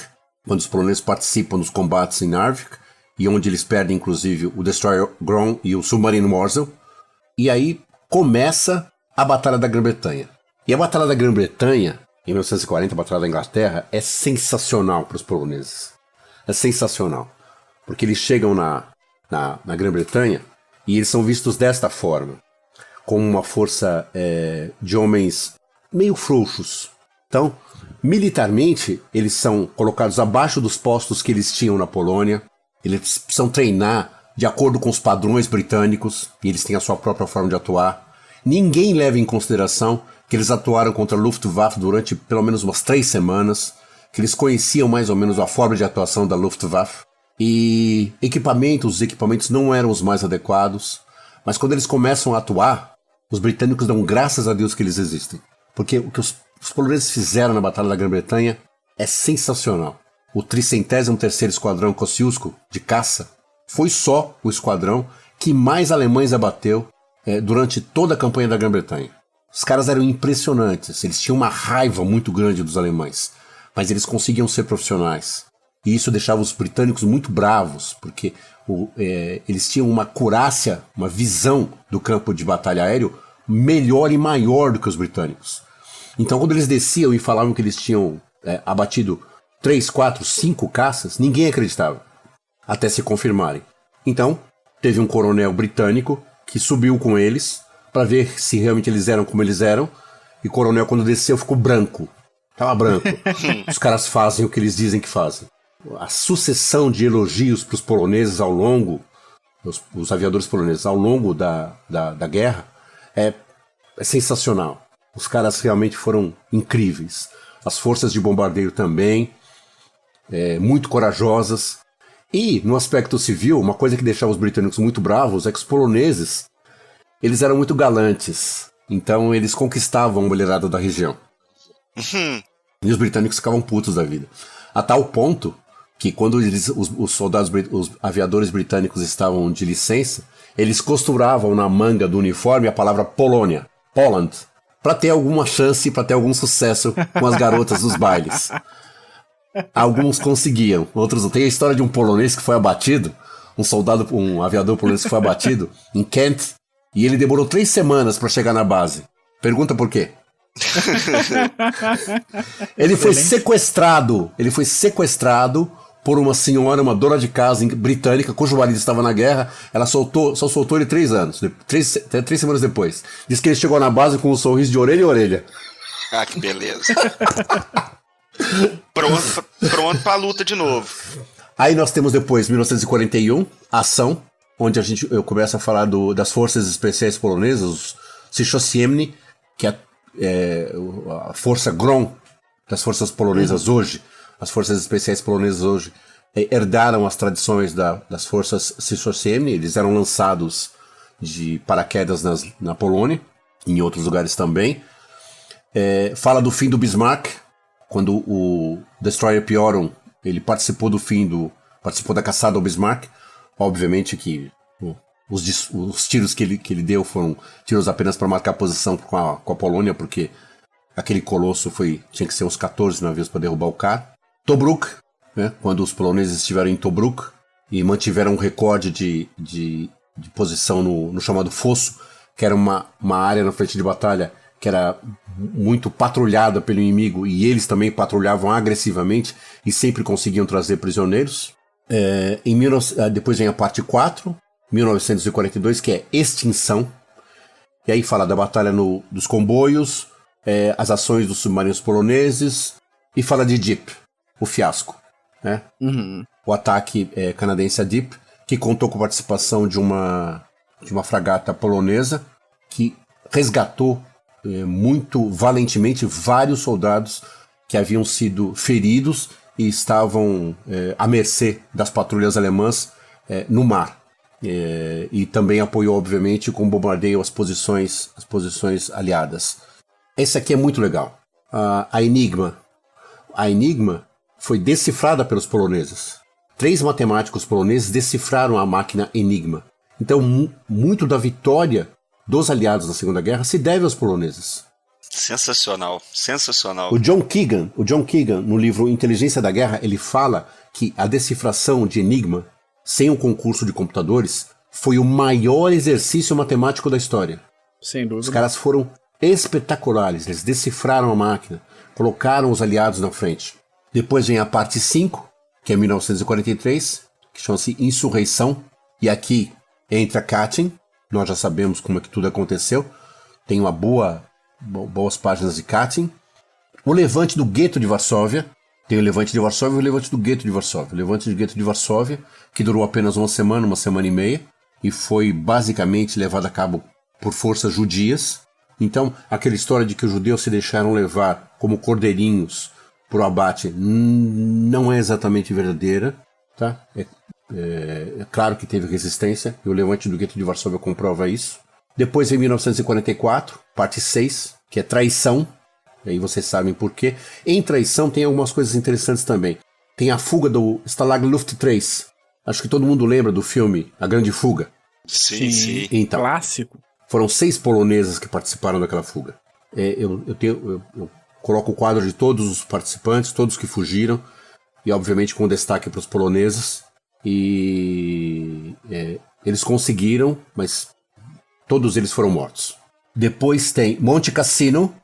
quando os poloneses participam dos combates em Narvik, e onde eles perdem, inclusive, o Destroyer Grom e o submarino Worzel. E aí começa a Batalha da Grã-Bretanha. E a Batalha da Grã-Bretanha, em 1940, a Batalha da Inglaterra, é sensacional para os poloneses. É sensacional. Porque eles chegam na Grã-Bretanha e eles são vistos desta forma, como uma força de homens meio frouxos. Então, militarmente, eles são colocados abaixo dos postos que eles tinham na Polônia. Eles precisam treinar de acordo com os padrões britânicos, e eles têm a sua própria forma de atuar. Ninguém leva em consideração que eles atuaram contra a Luftwaffe durante pelo menos umas 3 semanas, que eles conheciam mais ou menos a forma de atuação da Luftwaffe. E os equipamentos não eram os mais adequados, mas quando eles começam a atuar, os britânicos dão graças a Deus que eles existem. Porque o que os poloneses fizeram na Batalha da Grã-Bretanha é sensacional. O 303º Esquadrão Kosciuszko, de caça, foi só o esquadrão que mais alemães abateu durante toda a campanha da Grã-Bretanha. Os caras eram impressionantes, eles tinham uma raiva muito grande dos alemães, mas eles conseguiam ser profissionais. E isso deixava os britânicos muito bravos, porque eles tinham uma acurácia, uma visão do campo de batalha aéreo melhor e maior do que os britânicos. Então, quando eles desciam e falavam que eles tinham abatido 3, 4, 5 caças, ninguém acreditava, até se confirmarem. Então, teve um coronel britânico que subiu com eles para ver se realmente eles eram como eles eram, e o coronel, quando desceu, ficou branco. Tava branco. Os caras fazem o que eles dizem que fazem. A sucessão de elogios para os poloneses ao longo, os aviadores poloneses ao longo da guerra, é sensacional. Os caras realmente foram incríveis. As forças de bombardeio também, muito corajosas. E, no aspecto civil, uma coisa que deixava os britânicos muito bravos é que os poloneses, eles eram muito galantes. Então, eles conquistavam a mulherada da região. E os britânicos ficavam putos da vida. A tal ponto que, quando os soldados, os aviadores britânicos estavam de licença, eles costuravam na manga do uniforme a palavra Polônia, Poland, para ter alguma chance, para ter algum sucesso com as garotas dos bailes. Alguns conseguiam, outros não. Tem a história de um polonês que foi abatido, um aviador polonês que foi abatido em Kent, e ele demorou 3 semanas para chegar na base. Pergunta por quê? Ele foi sequestrado por uma senhora, uma dona de casa britânica, cujo marido estava na guerra. Ela só soltou ele 3 anos, 3 semanas depois. Diz que ele chegou na base com um sorriso de orelha a orelha. Ah, que beleza. Pronto pra luta de novo. Aí nós temos depois 1941, ação, onde eu começo a falar das forças especiais polonesas, os Sichosiemny, que é a força GROM das forças polonesas hoje. As forças especiais polonesas hoje herdaram as tradições das forças Sichosiemny. Eles eram lançados de paraquedas na Polônia, em outros lugares também. Fala do fim do Bismarck, quando o Destroyer Pioron ele participou da caçada ao Bismarck. Obviamente que os tiros que ele deu foram tiros apenas para marcar posição com a Polônia, porque aquele colosso tinha que ser uns 14 navios para derrubar o cara. Tobruk, né, quando os poloneses estiveram em Tobruk e mantiveram um recorde de posição no chamado Fosso, que era uma área na frente de batalha que era muito patrulhada pelo inimigo, e eles também patrulhavam agressivamente e sempre conseguiam trazer prisioneiros. Depois vem a parte 4, 1942, que é extinção, e aí fala da batalha dos comboios, as ações dos submarinos poloneses, e fala de Dieppe, o fiasco, né? O ataque canadense a Dieppe, que contou com a participação de uma fragata polonesa, que resgatou muito valentemente vários soldados que haviam sido feridos e estavam à mercê das patrulhas alemãs no mar. E também apoiou, obviamente, com bombardeio as posições aliadas. Esse aqui é muito legal. A Enigma. A Enigma foi decifrada pelos poloneses. 3 matemáticos poloneses decifraram a máquina Enigma. Então, muito da vitória dos aliados na Segunda Guerra se deve aos poloneses. Sensacional, sensacional. O John Keegan, no livro Inteligência da Guerra, ele fala que a decifração de Enigma, sem o concurso de computadores, foi o maior exercício matemático da história. Sem dúvida. Os caras foram espetaculares, eles decifraram a máquina, colocaram os aliados na frente. Depois vem a parte 5, que é 1943, que chama-se Insurreição, e aqui entra Katyn. Nós já sabemos como é que tudo aconteceu. Tem boas páginas de Katyn. O levante do gueto de Varsóvia. Tem o levante de Varsóvia e o levante do gueto de Varsóvia. O levante do gueto de Varsóvia, que durou apenas uma semana e meia, e foi basicamente levado a cabo por forças judias. Então, aquela história de que os judeus se deixaram levar como cordeirinhos por abate não é exatamente verdadeira, tá? É claro que teve resistência, e o levante do gueto de Varsóvia comprova isso. Depois vem 1944, parte 6, que é traição. E aí vocês sabem por quê. Em traição tem algumas coisas interessantes também. Tem a fuga do Stalag Luft 3, Acho que todo mundo lembra do filme A Grande Fuga. Sim. Então, Clássico. foram 6 polonesas que participaram daquela fuga. Eu coloco o quadro de todos os participantes, todos que fugiram, e obviamente com destaque para os poloneses. E eles conseguiram, mas todos eles foram mortos. Depois tem Monte Cassino,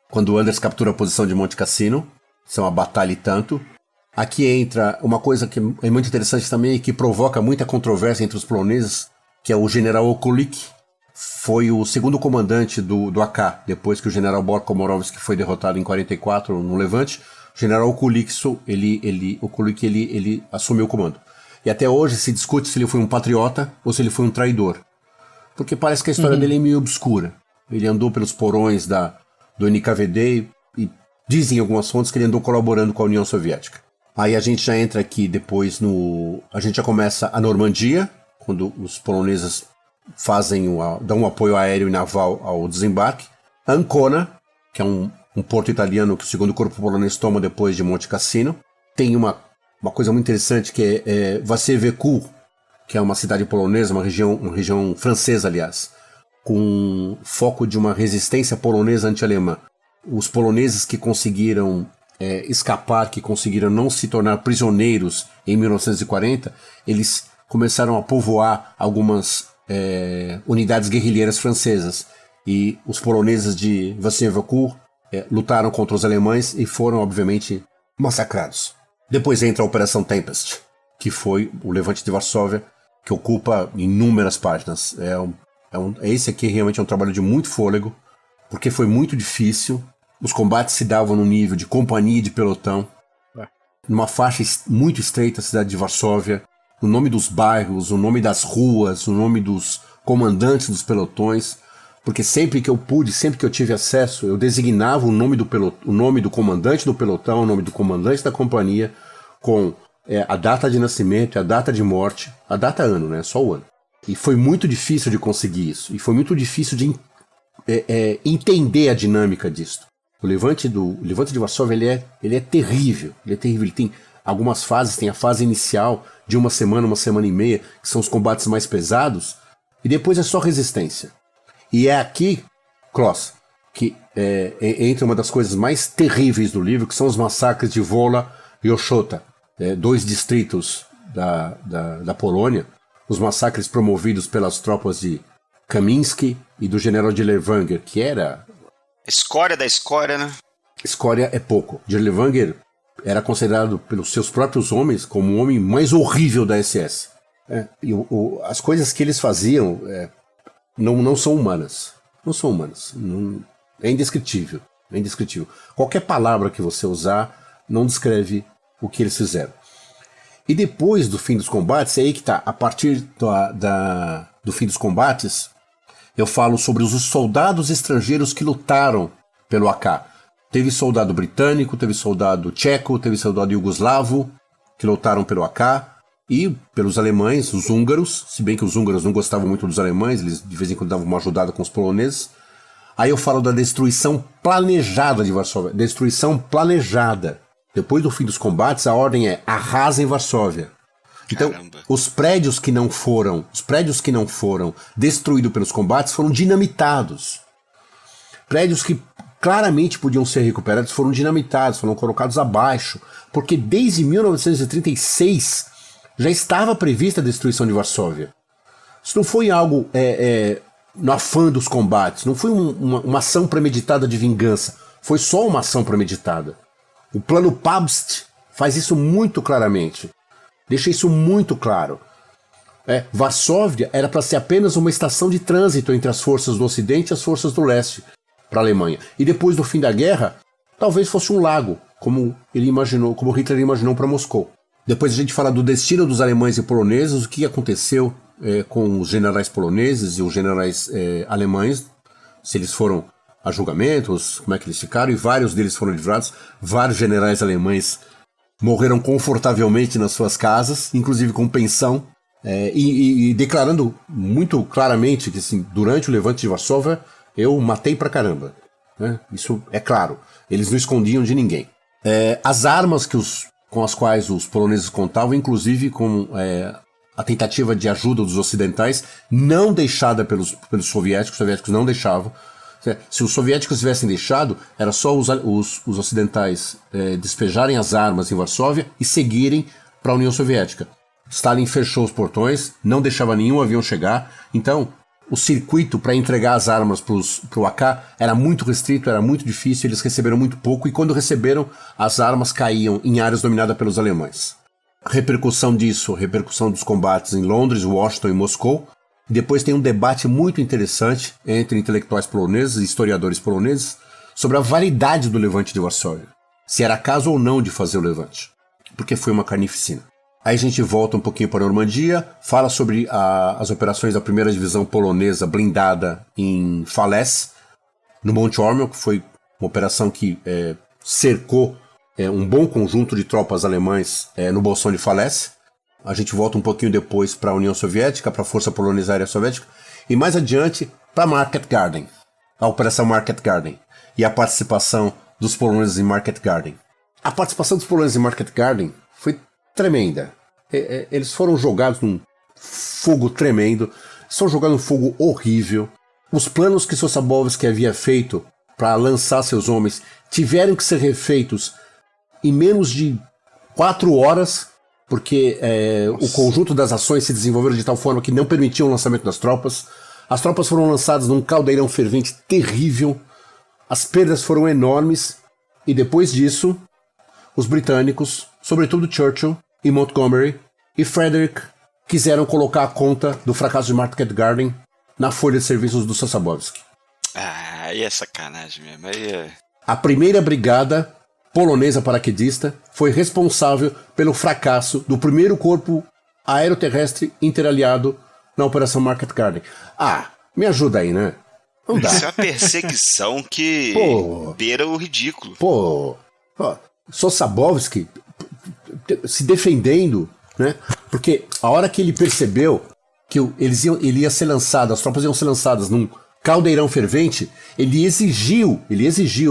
quando o Anders captura a posição de Monte Cassino. Isso é uma batalha e tanto. Aqui entra uma coisa que é muito interessante também e que provoca muita controvérsia entre os poloneses, que é o general Okulik. Foi o segundo comandante do AK, depois que o general Borko-Morovsky foi derrotado em 44 no Levante. O general Okulik, ele assumiu o comando. E até hoje se discute se ele foi um patriota ou se ele foi um traidor. Porque parece que a história dele é meio obscura. Ele andou pelos porões do NKVD e dizem algumas fontes que ele andou colaborando com a União Soviética. Aí a gente já entra aqui depois a gente já começa a Normandia, quando os poloneses dão um apoio aéreo e naval ao desembarque. Ancona, que é um porto italiano que o segundo corpo polonês toma depois de Monte Cassino. Tem uma coisa muito interessante que é Vassieveku, que é uma cidade polonesa, uma região francesa, aliás, com foco de uma resistência polonesa anti-alemã. Os poloneses que conseguiram escapar, que conseguiram não se tornar prisioneiros em 1940, eles começaram a povoar algumas unidades guerrilheiras francesas. E os poloneses de Vassieveku lutaram contra os alemães e foram, obviamente, massacrados. Depois entra a Operação Tempest, que foi o Levante de Varsóvia, que ocupa inúmeras páginas. Esse aqui realmente é um trabalho de muito fôlego, porque foi muito difícil. Os combates se davam no nível de companhia e de pelotão, numa faixa muito estreita, a cidade de Varsóvia, o nome dos bairros, o nome das ruas, o nome dos comandantes dos pelotões, porque sempre que eu pude, sempre que eu tive acesso, eu designava o nome do comandante do pelotão, o nome do comandante da companhia, com a data de nascimento, a data de morte, a data ano, né? Só o ano. E foi muito difícil de conseguir isso, e foi muito difícil de entender a dinâmica disso. O Levante de Varsóvia ele é terrível, ele tem algumas fases, tem a fase inicial de uma semana e meia, que são os combates mais pesados, e depois é só resistência. E é aqui, Kloss, que entra uma das coisas mais terríveis do livro, que são os massacres de Wola e Ochota, 2 distritos da Polônia, os massacres promovidos pelas tropas de Kamiński e do general Dirlewanger, que era... Escória da escória, né? Escória é pouco. Dirlewanger era considerado pelos seus próprios homens como o homem mais horrível da SS. E as coisas que eles faziam não são humanas. Não são humanas. É indescritível. É indescritível. Qualquer palavra que você usar não descreve o que eles fizeram. E depois do fim dos combates, é aí que tá. A partir do fim dos combates, eu falo sobre os soldados estrangeiros que lutaram pelo AK. Teve soldado britânico, teve soldado tcheco, teve soldado iugoslavo que lutaram pelo AK e pelos alemães, os húngaros, se bem que os húngaros não gostavam muito dos alemães, eles de vez em quando davam uma ajudada com os poloneses. Aí eu falo da destruição planejada de Varsóvia, destruição planejada. Depois do fim dos combates, a ordem é arrasem Varsóvia. Então, os prédios que não foram destruídos pelos combates foram dinamitados. Prédios que claramente podiam ser recuperados foram dinamitados, foram colocados abaixo, porque desde 1936 já estava prevista a destruição de Varsóvia. Isso não foi algo no afã dos combates, não foi uma ação premeditada de vingança, foi só uma ação premeditada. O plano Pabst faz isso muito claramente. Deixa isso muito claro. Varsóvia era para ser apenas uma estação de trânsito entre as forças do Ocidente e as forças do Leste para a Alemanha. E depois do fim da guerra, talvez fosse um lago, como Hitler imaginou para Moscou. Depois a gente fala do destino dos alemães e poloneses, o que aconteceu com os generais poloneses e os generais alemães, se eles foram a julgamentos, como é que eles ficaram, e vários deles foram livrados. Vários generais alemães morreram confortavelmente nas suas casas, inclusive com pensão, e declarando muito claramente que assim, durante o Levante de Varsóvia eu matei pra caramba. Isso é claro, eles não escondiam de ninguém. As armas que os com as quais os poloneses contavam, inclusive com a tentativa de ajuda dos ocidentais, não deixada pelos soviéticos. Os soviéticos não deixavam. Se os soviéticos tivessem deixado, era só os ocidentais despejarem as armas em Varsóvia e seguirem para a União Soviética. Stalin fechou os portões, não deixava nenhum avião chegar. Então, o circuito para entregar as armas para o AK era muito restrito, era muito difícil, eles receberam muito pouco, e quando receberam, as armas caíam em áreas dominadas pelos alemães. A repercussão disso, repercussão dos combates em Londres, Washington e Moscou. Depois tem um debate muito interessante entre intelectuais poloneses e historiadores poloneses sobre a validade do levante de Varsóvia. Se era caso ou não de fazer o levante, porque foi uma carnificina. Aí a gente volta um pouquinho para a Normandia, fala sobre as operações da 1ª Divisão Polonesa blindada em Falaise, no Monte Ormel, que foi uma operação que cercou um bom conjunto de tropas alemães no Bolsão de Falaise. A gente volta um pouquinho depois para a União Soviética, para a Força Polonesa Aérea Soviética, e mais adiante para Market Garden, a Operação Market Garden, e a participação dos poloneses em Market Garden. A participação dos poloneses em Market Garden foi tremenda. Eles foram jogados num fogo tremendo, foram jogados num fogo horrível. Os planos que Sosabowski havia feito para lançar seus homens tiveram que ser refeitos em menos de 4 horas, porque o conjunto das ações se desenvolveram de tal forma que não permitiam o lançamento das tropas. As tropas foram lançadas num caldeirão fervente terrível, as perdas foram enormes, e depois disso, os britânicos, sobretudo Churchill e Montgomery e Frederick, quiseram colocar a conta do fracasso de Market Garden na folha de serviços do Sosabowski. Aí é sacanagem mesmo. A 1ª Brigada polonesa paraquedista foi responsável pelo fracasso do 1º Corpo Aeroterrestre Interaliado na Operação Market Garden. Me ajuda aí, né? Não dá. Isso é uma perseguição que beira o ridículo. Sosabowski se defendendo, né? Porque a hora que ele percebeu que ele ia ser lançado, as tropas iam ser lançadas num caldeirão fervente, ele exigiu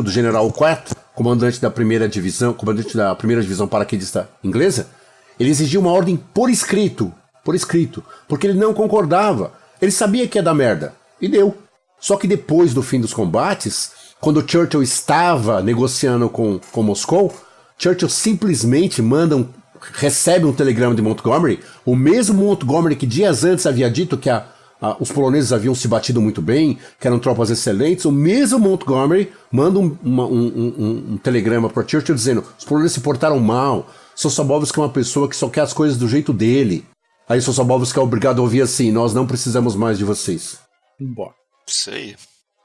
do general Quat, comandante da 1ª Divisão Paraquedista Inglesa, ele exigiu uma ordem por escrito, porque ele não concordava. Ele sabia que ia dar merda, e deu. Só que depois do fim dos combates, quando Churchill estava negociando com Moscou, Churchill simplesmente recebe um telegrama de Montgomery, o mesmo Montgomery que dias antes havia dito que os poloneses haviam se batido muito bem, que eram tropas excelentes. O mesmo Montgomery manda um telegrama para Churchill dizendo: os poloneses se portaram mal, Sosabowski é uma pessoa que só quer as coisas do jeito dele. Aí Sosabowski é obrigado a ouvir assim: nós não precisamos mais de vocês. Isso aí.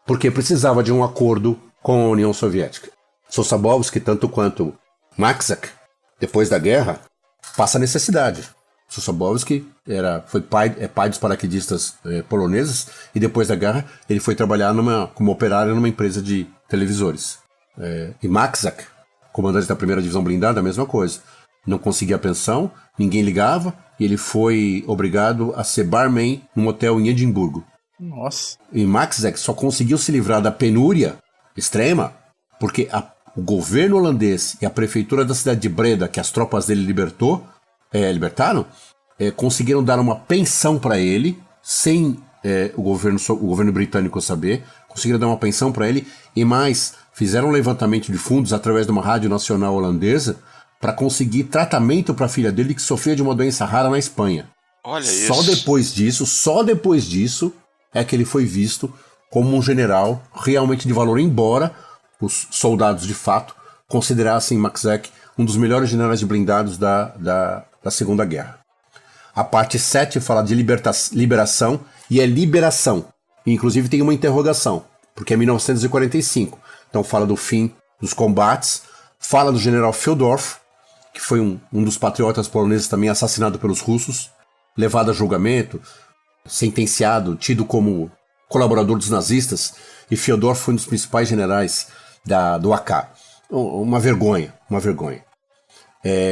Porque precisava de um acordo com a União Soviética. Sosabowski, tanto quanto Maxak, depois da guerra, passa necessidade. Sosabowski foi pai dos paraquedistas poloneses, e depois da guerra ele foi trabalhar como operário numa empresa de televisores. E Maxak, comandante da 1ª Divisão Blindada, a mesma coisa. Não conseguia pensão, ninguém ligava, e ele foi obrigado a ser barman num hotel em Edimburgo. Nossa. E Maxak só conseguiu se livrar da penúria extrema porque o governo holandês e a prefeitura da cidade de Breda, que as tropas dele libertaram, conseguiram dar uma pensão para ele, sem o governo britânico saber. Conseguiram dar uma pensão para ele, e mais, fizeram um levantamento de fundos através de uma rádio nacional holandesa para conseguir tratamento para a filha dele, que sofria de uma doença rara na Espanha. Olha Só isso. só depois disso é que ele foi visto como um general realmente de valor, embora os soldados de fato considerassem Maxak um dos melhores generais de blindados da Segunda Guerra. A parte 7 fala de liberação, e é liberação. E, inclusive tem uma interrogação, porque é 1945. Então fala do fim dos combates, fala do general Feodorf, que foi um dos patriotas poloneses também assassinado pelos russos, levado a julgamento, sentenciado, tido como colaborador dos nazistas, e Feodorf foi um dos principais generais do AK. Uma vergonha.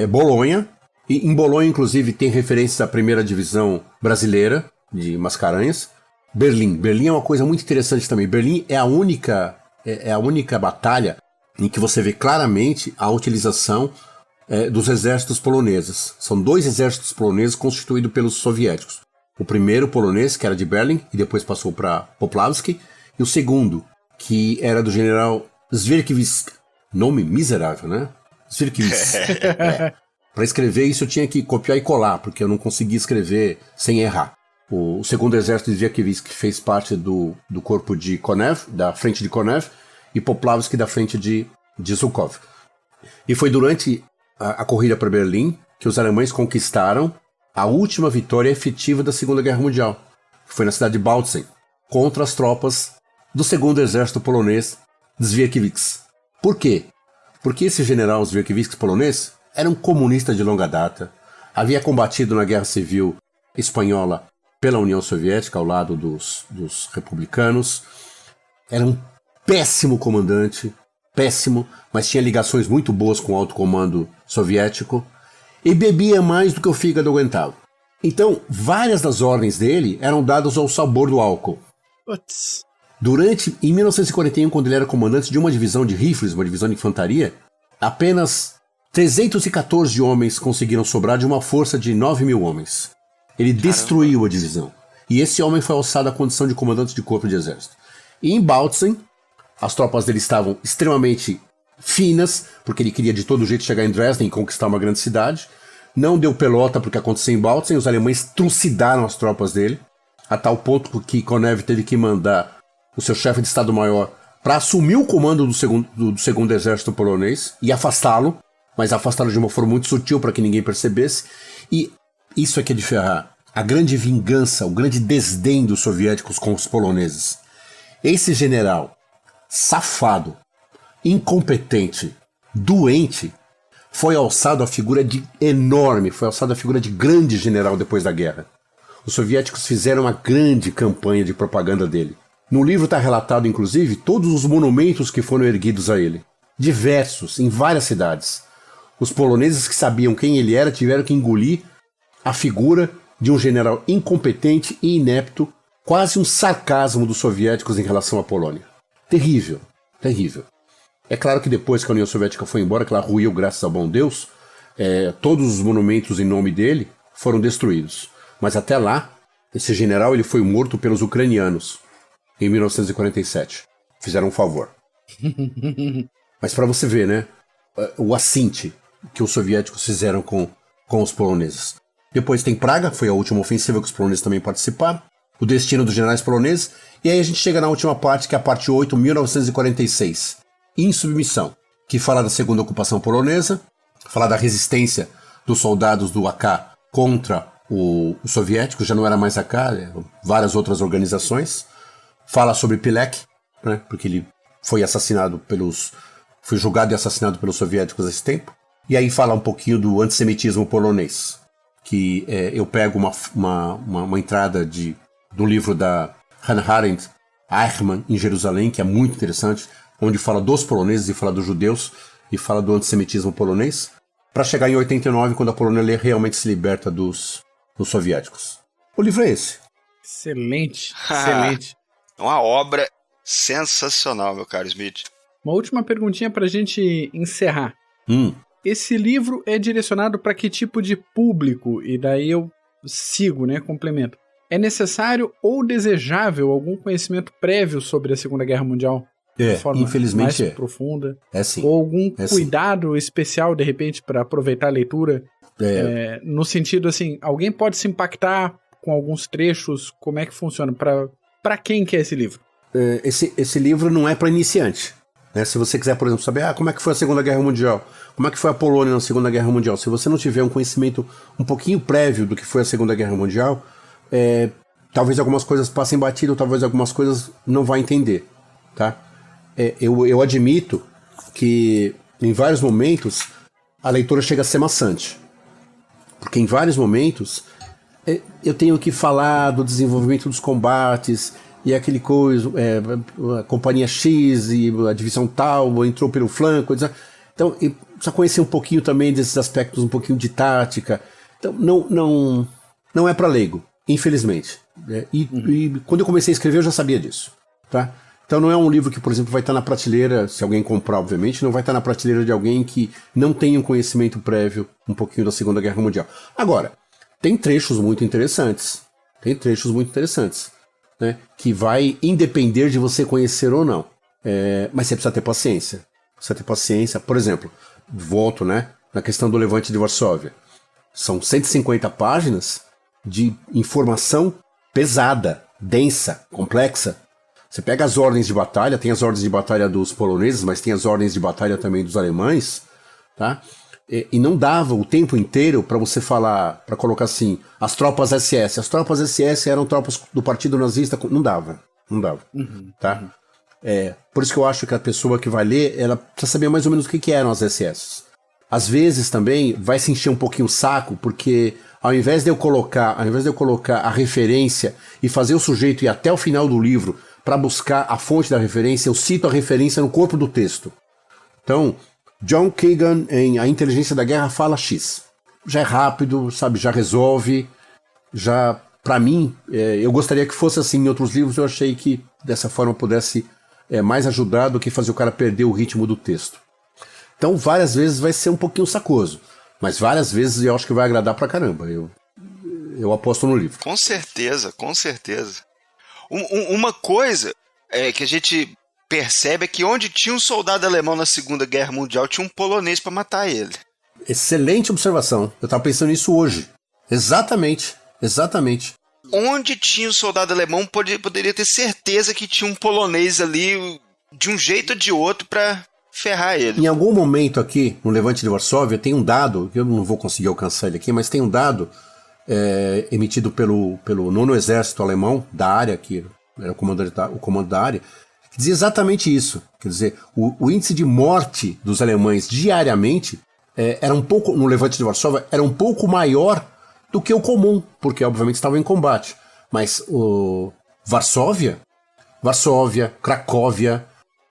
Bolonha, e em Bolonha, inclusive, tem referências à 1ª Divisão Brasileira de Mascarenhas. Berlim é uma coisa muito interessante também. Berlim é a única batalha em que você vê claramente a utilização dos exércitos poloneses. São 2 exércitos poloneses constituídos pelos soviéticos. O primeiro polonês, que era de Berlim, e depois passou para Poplavski, e o segundo, que era do general Zwierkiewicz. Nome miserável, né? Zwierkiewicz. Para escrever isso eu tinha que copiar e colar, porque eu não conseguia escrever sem errar. O segundo exército de Zwierkiewicz, que fez parte do corpo de Konev, da frente de Konev, e Poplavski da frente de Zhukov. E foi durante a corrida para Berlim que os alemães conquistaram a última vitória efetiva da Segunda Guerra Mundial, que foi na cidade de Bautzen, contra as tropas do segundo exército polonês, Zwierkiewicz. Por quê? Porque esse general Zwierkiewicz polonês era um comunista de longa data, havia combatido na Guerra Civil Espanhola pela União Soviética, ao lado dos republicanos, era um péssimo comandante, péssimo, mas tinha ligações muito boas com o alto comando soviético, e bebia mais do que o fígado aguentava. Então, várias das ordens dele eram dadas ao sabor do álcool. Putz. Em 1941, quando ele era comandante de uma divisão de rifles, uma divisão de infantaria, apenas 314 homens conseguiram sobrar de uma força de 9.000 homens. Ele destruiu a divisão. E esse homem foi alçado à condição de comandante de corpo de exército. E em Bautzen, as tropas dele estavam extremamente finas, porque ele queria de todo jeito chegar em Dresden e conquistar uma grande cidade. Não deu pelota porque aconteceu em Bautzen, os alemães trucidaram as tropas dele, a tal ponto que Konev teve que mandar o seu chefe de Estado-Maior para assumir o comando do segundo exército polonês e afastá-lo, mas afastá-lo de uma forma muito sutil para que ninguém percebesse. E isso é que é de ferrar. A grande vingança, o grande desdém dos soviéticos com os poloneses. Esse general safado, incompetente, doente, foi alçado à figura de enorme, foi alçado à figura de grande general depois da guerra. Os soviéticos fizeram uma grande campanha de propaganda dele. No livro está relatado, inclusive, todos os monumentos que foram erguidos a ele. Diversos, em várias cidades. Os poloneses que sabiam quem ele era tiveram que engolir a figura de um general incompetente e inepto, quase um sarcasmo dos soviéticos em relação à Polônia. Terrível, terrível. É claro que depois que a União Soviética foi embora, que ela ruiu graças ao bom Deus, todos os monumentos em nome dele foram destruídos. Mas até lá, esse general ele foi morto pelos ucranianos em 1947. Fizeram um favor. Mas para você ver, né, o assinte que os soviéticos fizeram com os poloneses. Depois tem Praga, foi a última ofensiva que os poloneses também participaram. O destino dos generais poloneses. E aí a gente chega na última parte, que é a parte 8, 1946. Insubmissão, que fala da segunda ocupação polonesa, fala da resistência dos soldados do AK contra os soviéticos, já não era mais AK, várias outras organizações. Fala sobre Pilek, né, porque ele foi foi julgado e assassinado pelos soviéticos esse tempo. E aí fala um pouquinho do antissemitismo polonês, que eu pego uma entrada do livro da Hannah Arendt, Eichmann, em Jerusalém, que é muito interessante, onde fala dos poloneses e fala dos judeus e fala do antissemitismo polonês, para chegar em 89, quando a Polônia realmente se liberta dos soviéticos. O livro é esse. Excelente, excelente. Uma obra sensacional, meu caro Smith. Uma última perguntinha pra gente encerrar. Esse livro é direcionado para que tipo de público? E daí eu sigo, né, complemento. É necessário ou desejável algum conhecimento prévio sobre a Segunda Guerra Mundial? De forma infelizmente mais profunda? É sim. Ou algum cuidado especial, de repente, para aproveitar a leitura? No sentido, assim, alguém pode se impactar com alguns trechos? Como é que funciona? Para quem que é esse livro? Esse livro não é para iniciante. Né? Se você quiser, por exemplo, saber como é que foi a Segunda Guerra Mundial, como é que foi a Polônia na Segunda Guerra Mundial, se você não tiver um conhecimento um pouquinho prévio do que foi a Segunda Guerra Mundial, talvez algumas coisas passem batido, talvez algumas coisas não vá entender. Tá? Eu admito que em vários momentos a leitura chega a ser maçante. Porque em vários momentos eu tenho que falar do desenvolvimento dos combates e aquele coisa, a companhia X e a divisão tal entrou pelo flanco, etc. Então, precisa conhecer um pouquinho também desses aspectos, um pouquinho de tática. Então, não é para leigo, infelizmente. E quando eu comecei a escrever, eu já sabia disso. Tá? Então não é um livro que, por exemplo, vai estar na prateleira, se alguém comprar, obviamente, não vai estar na prateleira de alguém que não tenha um conhecimento prévio um pouquinho da Segunda Guerra Mundial. Agora, tem trechos muito interessantes. Né, que vai independer de você conhecer ou não. Mas você precisa ter paciência. Por exemplo, volto, né, na questão do Levante de Varsóvia. São 150 páginas de informação pesada, densa, complexa. Você pega as ordens de batalha, tem as ordens de batalha dos poloneses, mas tem as ordens de batalha também dos alemães, tá? E não dava o tempo inteiro para você falar, para colocar assim, as tropas SS. As tropas SS eram tropas do Partido Nazista. Não dava. Tá? Por isso que eu acho que a pessoa que vai ler, ela precisa saber mais ou menos o que eram as SS. Às vezes também vai se encher um pouquinho o saco, porque ao invés de eu colocar a referência e fazer o sujeito ir até o final do livro para buscar a fonte da referência, eu cito a referência no corpo do texto. Então, John Kagan em A Inteligência da Guerra fala X. Já é rápido, sabe, já resolve, já, pra mim, eu gostaria que fosse assim em outros livros, eu achei que dessa forma pudesse mais ajudar do que fazer o cara perder o ritmo do texto. Então, várias vezes vai ser um pouquinho sacoso, mas várias vezes eu acho que vai agradar pra caramba, eu aposto no livro. Com certeza. Uma coisa que a gente percebe é que onde tinha um soldado alemão na Segunda Guerra Mundial, tinha um polonês para matar ele. Excelente observação. Eu estava pensando nisso hoje. Exatamente. Onde tinha um soldado alemão, poderia ter certeza que tinha um polonês ali, de um jeito ou de outro, para ferrar ele. Em algum momento aqui, no Levante de Varsóvia, tem um dado, eu não vou conseguir alcançar ele aqui, mas tem um dado emitido pelo 9º Exército Alemão, da área, que era o comando da área, que dizia exatamente isso. Quer dizer, o índice de morte dos alemães diariamente era um pouco, no Levante de Varsóvia, era um pouco maior do que o comum, porque obviamente estavam em combate. Mas Varsóvia, Cracóvia,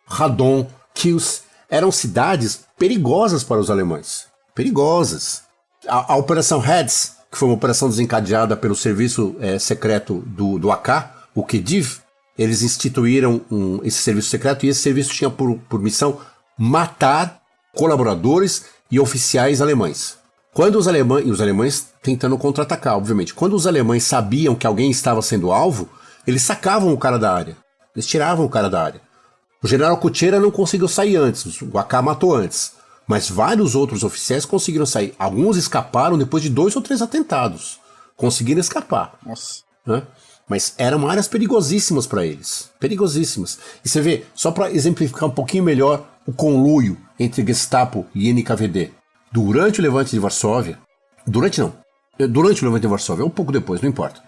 Radom, Kielce, eram cidades perigosas para os alemães. Perigosas. A Operação Reds, que foi uma operação desencadeada pelo serviço secreto do AK, o Khedive, eles instituíram esse serviço secreto, e esse serviço tinha por missão matar colaboradores e oficiais alemães. Quando os alemães tentando contra-atacar, obviamente. Quando os alemães sabiam que alguém estava sendo alvo, eles sacavam o cara da área. Eles tiravam o cara da área. O general Kutschera não conseguiu sair antes, o AK matou antes. Mas vários outros oficiais conseguiram sair. Alguns escaparam depois de 2 ou 3 atentados. Conseguiram escapar. Nossa. Né? Mas eram áreas perigosíssimas para eles. Perigosíssimas. E você vê, só para exemplificar um pouquinho melhor o conluio entre Gestapo e NKVD. Durante o Levante de Varsóvia... Durante o Levante de Varsóvia, um pouco depois, não importa.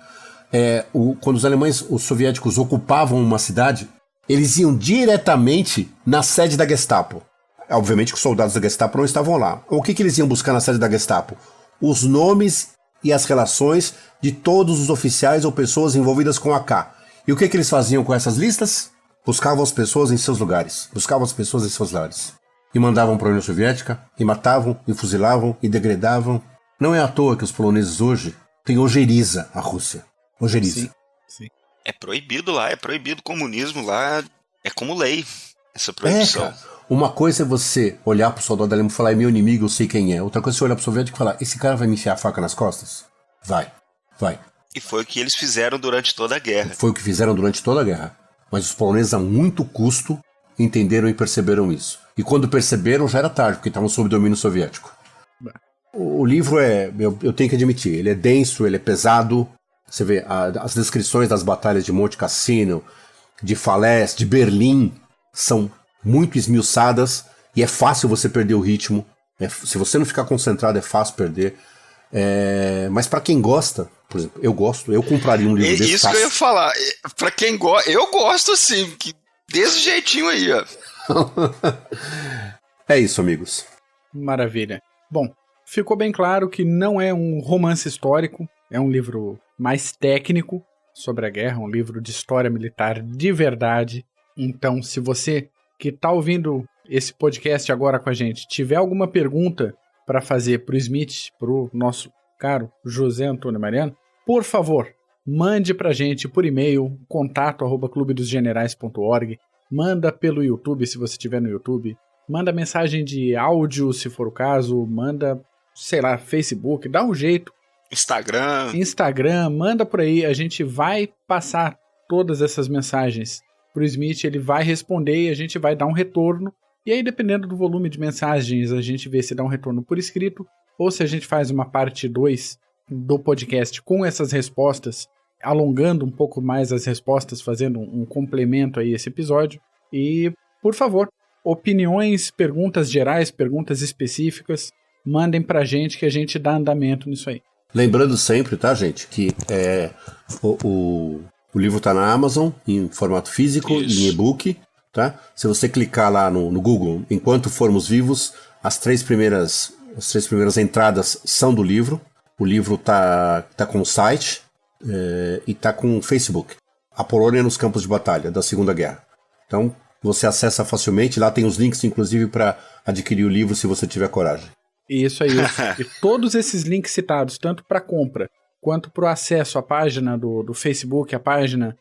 Quando os soviéticos ocupavam uma cidade, eles iam diretamente na sede da Gestapo. Obviamente que os soldados da Gestapo não estavam lá. O que eles iam buscar na sede da Gestapo? Os nomes e as relações de todos os oficiais ou pessoas envolvidas com a AK. E o que eles faziam com essas listas? Buscavam as pessoas em seus lugares. E mandavam para a União Soviética, e matavam, e fuzilavam, e degradavam. Não é à toa que os poloneses hoje têm ojeriza à Rússia. Ojeriza. Sim. É proibido lá, é proibido o comunismo lá, é como lei, essa proibição. Cara, uma coisa é você olhar pro soldado alemão e falar, é meu inimigo, eu sei quem é. Outra coisa é você olhar pro soviético e falar, esse cara vai me enfiar a faca nas costas? Vai. E foi o que eles fizeram durante toda a guerra. Mas os poloneses, a muito custo, entenderam e perceberam isso. E quando perceberam, já era tarde, porque estavam sob domínio soviético. O livro eu tenho que admitir, ele é denso, ele é pesado. Você vê as descrições das batalhas de Monte Cassino, de Falaise, de Berlim, são muito esmiuçadas e é fácil você perder o ritmo. Se você não ficar concentrado, é fácil perder. Mas para quem gosta, por exemplo, eu compraria um livro desse. Isso que eu ia falar. Para quem gosta, eu gosto sim, desse jeitinho aí, ó. É isso, amigos. Maravilha. Bom, ficou bem claro que não é um romance histórico, é um livro mais técnico sobre a guerra, um livro de história militar de verdade. Então, se você que está ouvindo esse podcast agora com a gente tiver alguma pergunta para fazer para o Smith, para o nosso caro José Antônio Mariano, por favor, mande para a gente por e-mail, contato@clubedosgenerais.org. manda pelo YouTube, se você estiver no YouTube, manda mensagem de áudio, se for o caso, manda, sei lá, Facebook, dá um jeito. Instagram, manda por aí, a gente vai passar todas essas mensagens pro Smith, ele vai responder e a gente vai dar um retorno. E aí, dependendo do volume de mensagens, a gente vê se dá um retorno por escrito ou se a gente faz uma parte 2 do podcast com essas respostas, alongando um pouco mais as respostas, fazendo um complemento aí a esse episódio. E, por favor, opiniões, perguntas gerais, perguntas específicas, mandem pra gente que a gente dá andamento nisso aí. Lembrando sempre, tá, gente, que o livro tá na Amazon em formato físico e em e-book, tá? Se você clicar lá no Google, Enquanto Formos Vivos, as três primeiras entradas são do livro. O livro tá com o site e tá com o Facebook. A Polônia nos Campos de Batalha da Segunda Guerra. Então, você acessa facilmente. Lá tem os links, inclusive, para adquirir o livro, se você tiver coragem. Isso aí. E todos esses links citados, tanto para compra, quanto para o acesso à página do Facebook, a página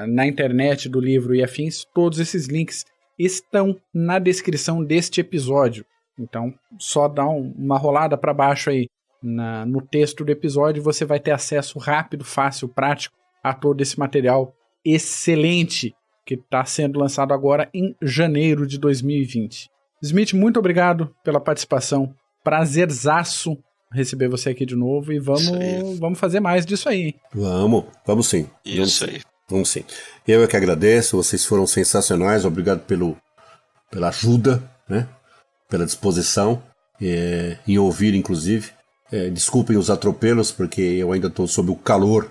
na internet do livro e afins, todos esses links estão na descrição deste episódio. Então, só dá uma rolada para baixo aí no texto do episódio, você vai ter acesso rápido, fácil, prático a todo esse material excelente que está sendo lançado agora em janeiro de 2020. Smith, muito obrigado pela participação. Prazerzaço receber você aqui de novo e vamos fazer mais disso aí. Hein? Vamos sim. Vamos sim. Eu é que agradeço, vocês foram sensacionais, obrigado pela ajuda, né? Pela disposição em ouvir, inclusive. Desculpem os atropelos, porque eu ainda estou sob o calor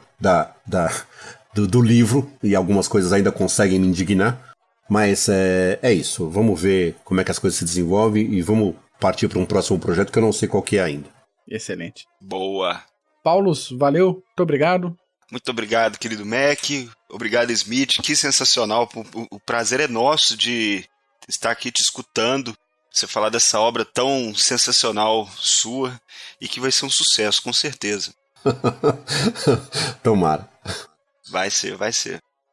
do livro e algumas coisas ainda conseguem me indignar. Mas é isso, vamos ver como é que as coisas se desenvolvem e vamos partir para um próximo projeto que eu não sei qual que é ainda. Excelente. Boa. Paulos, valeu, muito obrigado. Muito obrigado, querido Mac. Obrigado, Smith. Que sensacional. O prazer é nosso de estar aqui te escutando. Você falar dessa obra tão sensacional sua e que vai ser um sucesso, com certeza. Tomara. Vai ser.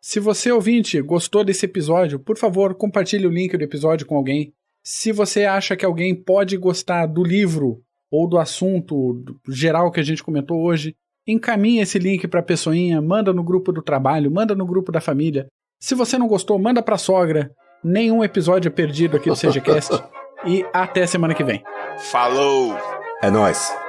Se você, ouvinte, gostou desse episódio, por favor, compartilhe o link do episódio com alguém. Se você acha que alguém pode gostar do livro ou do assunto geral que a gente comentou hoje, encaminhe esse link para a pessoinha, manda no grupo do trabalho, manda no grupo da família. Se você não gostou, manda para a sogra. Nenhum episódio é perdido aqui do CGCast. E até semana que vem. Falou! É nóis!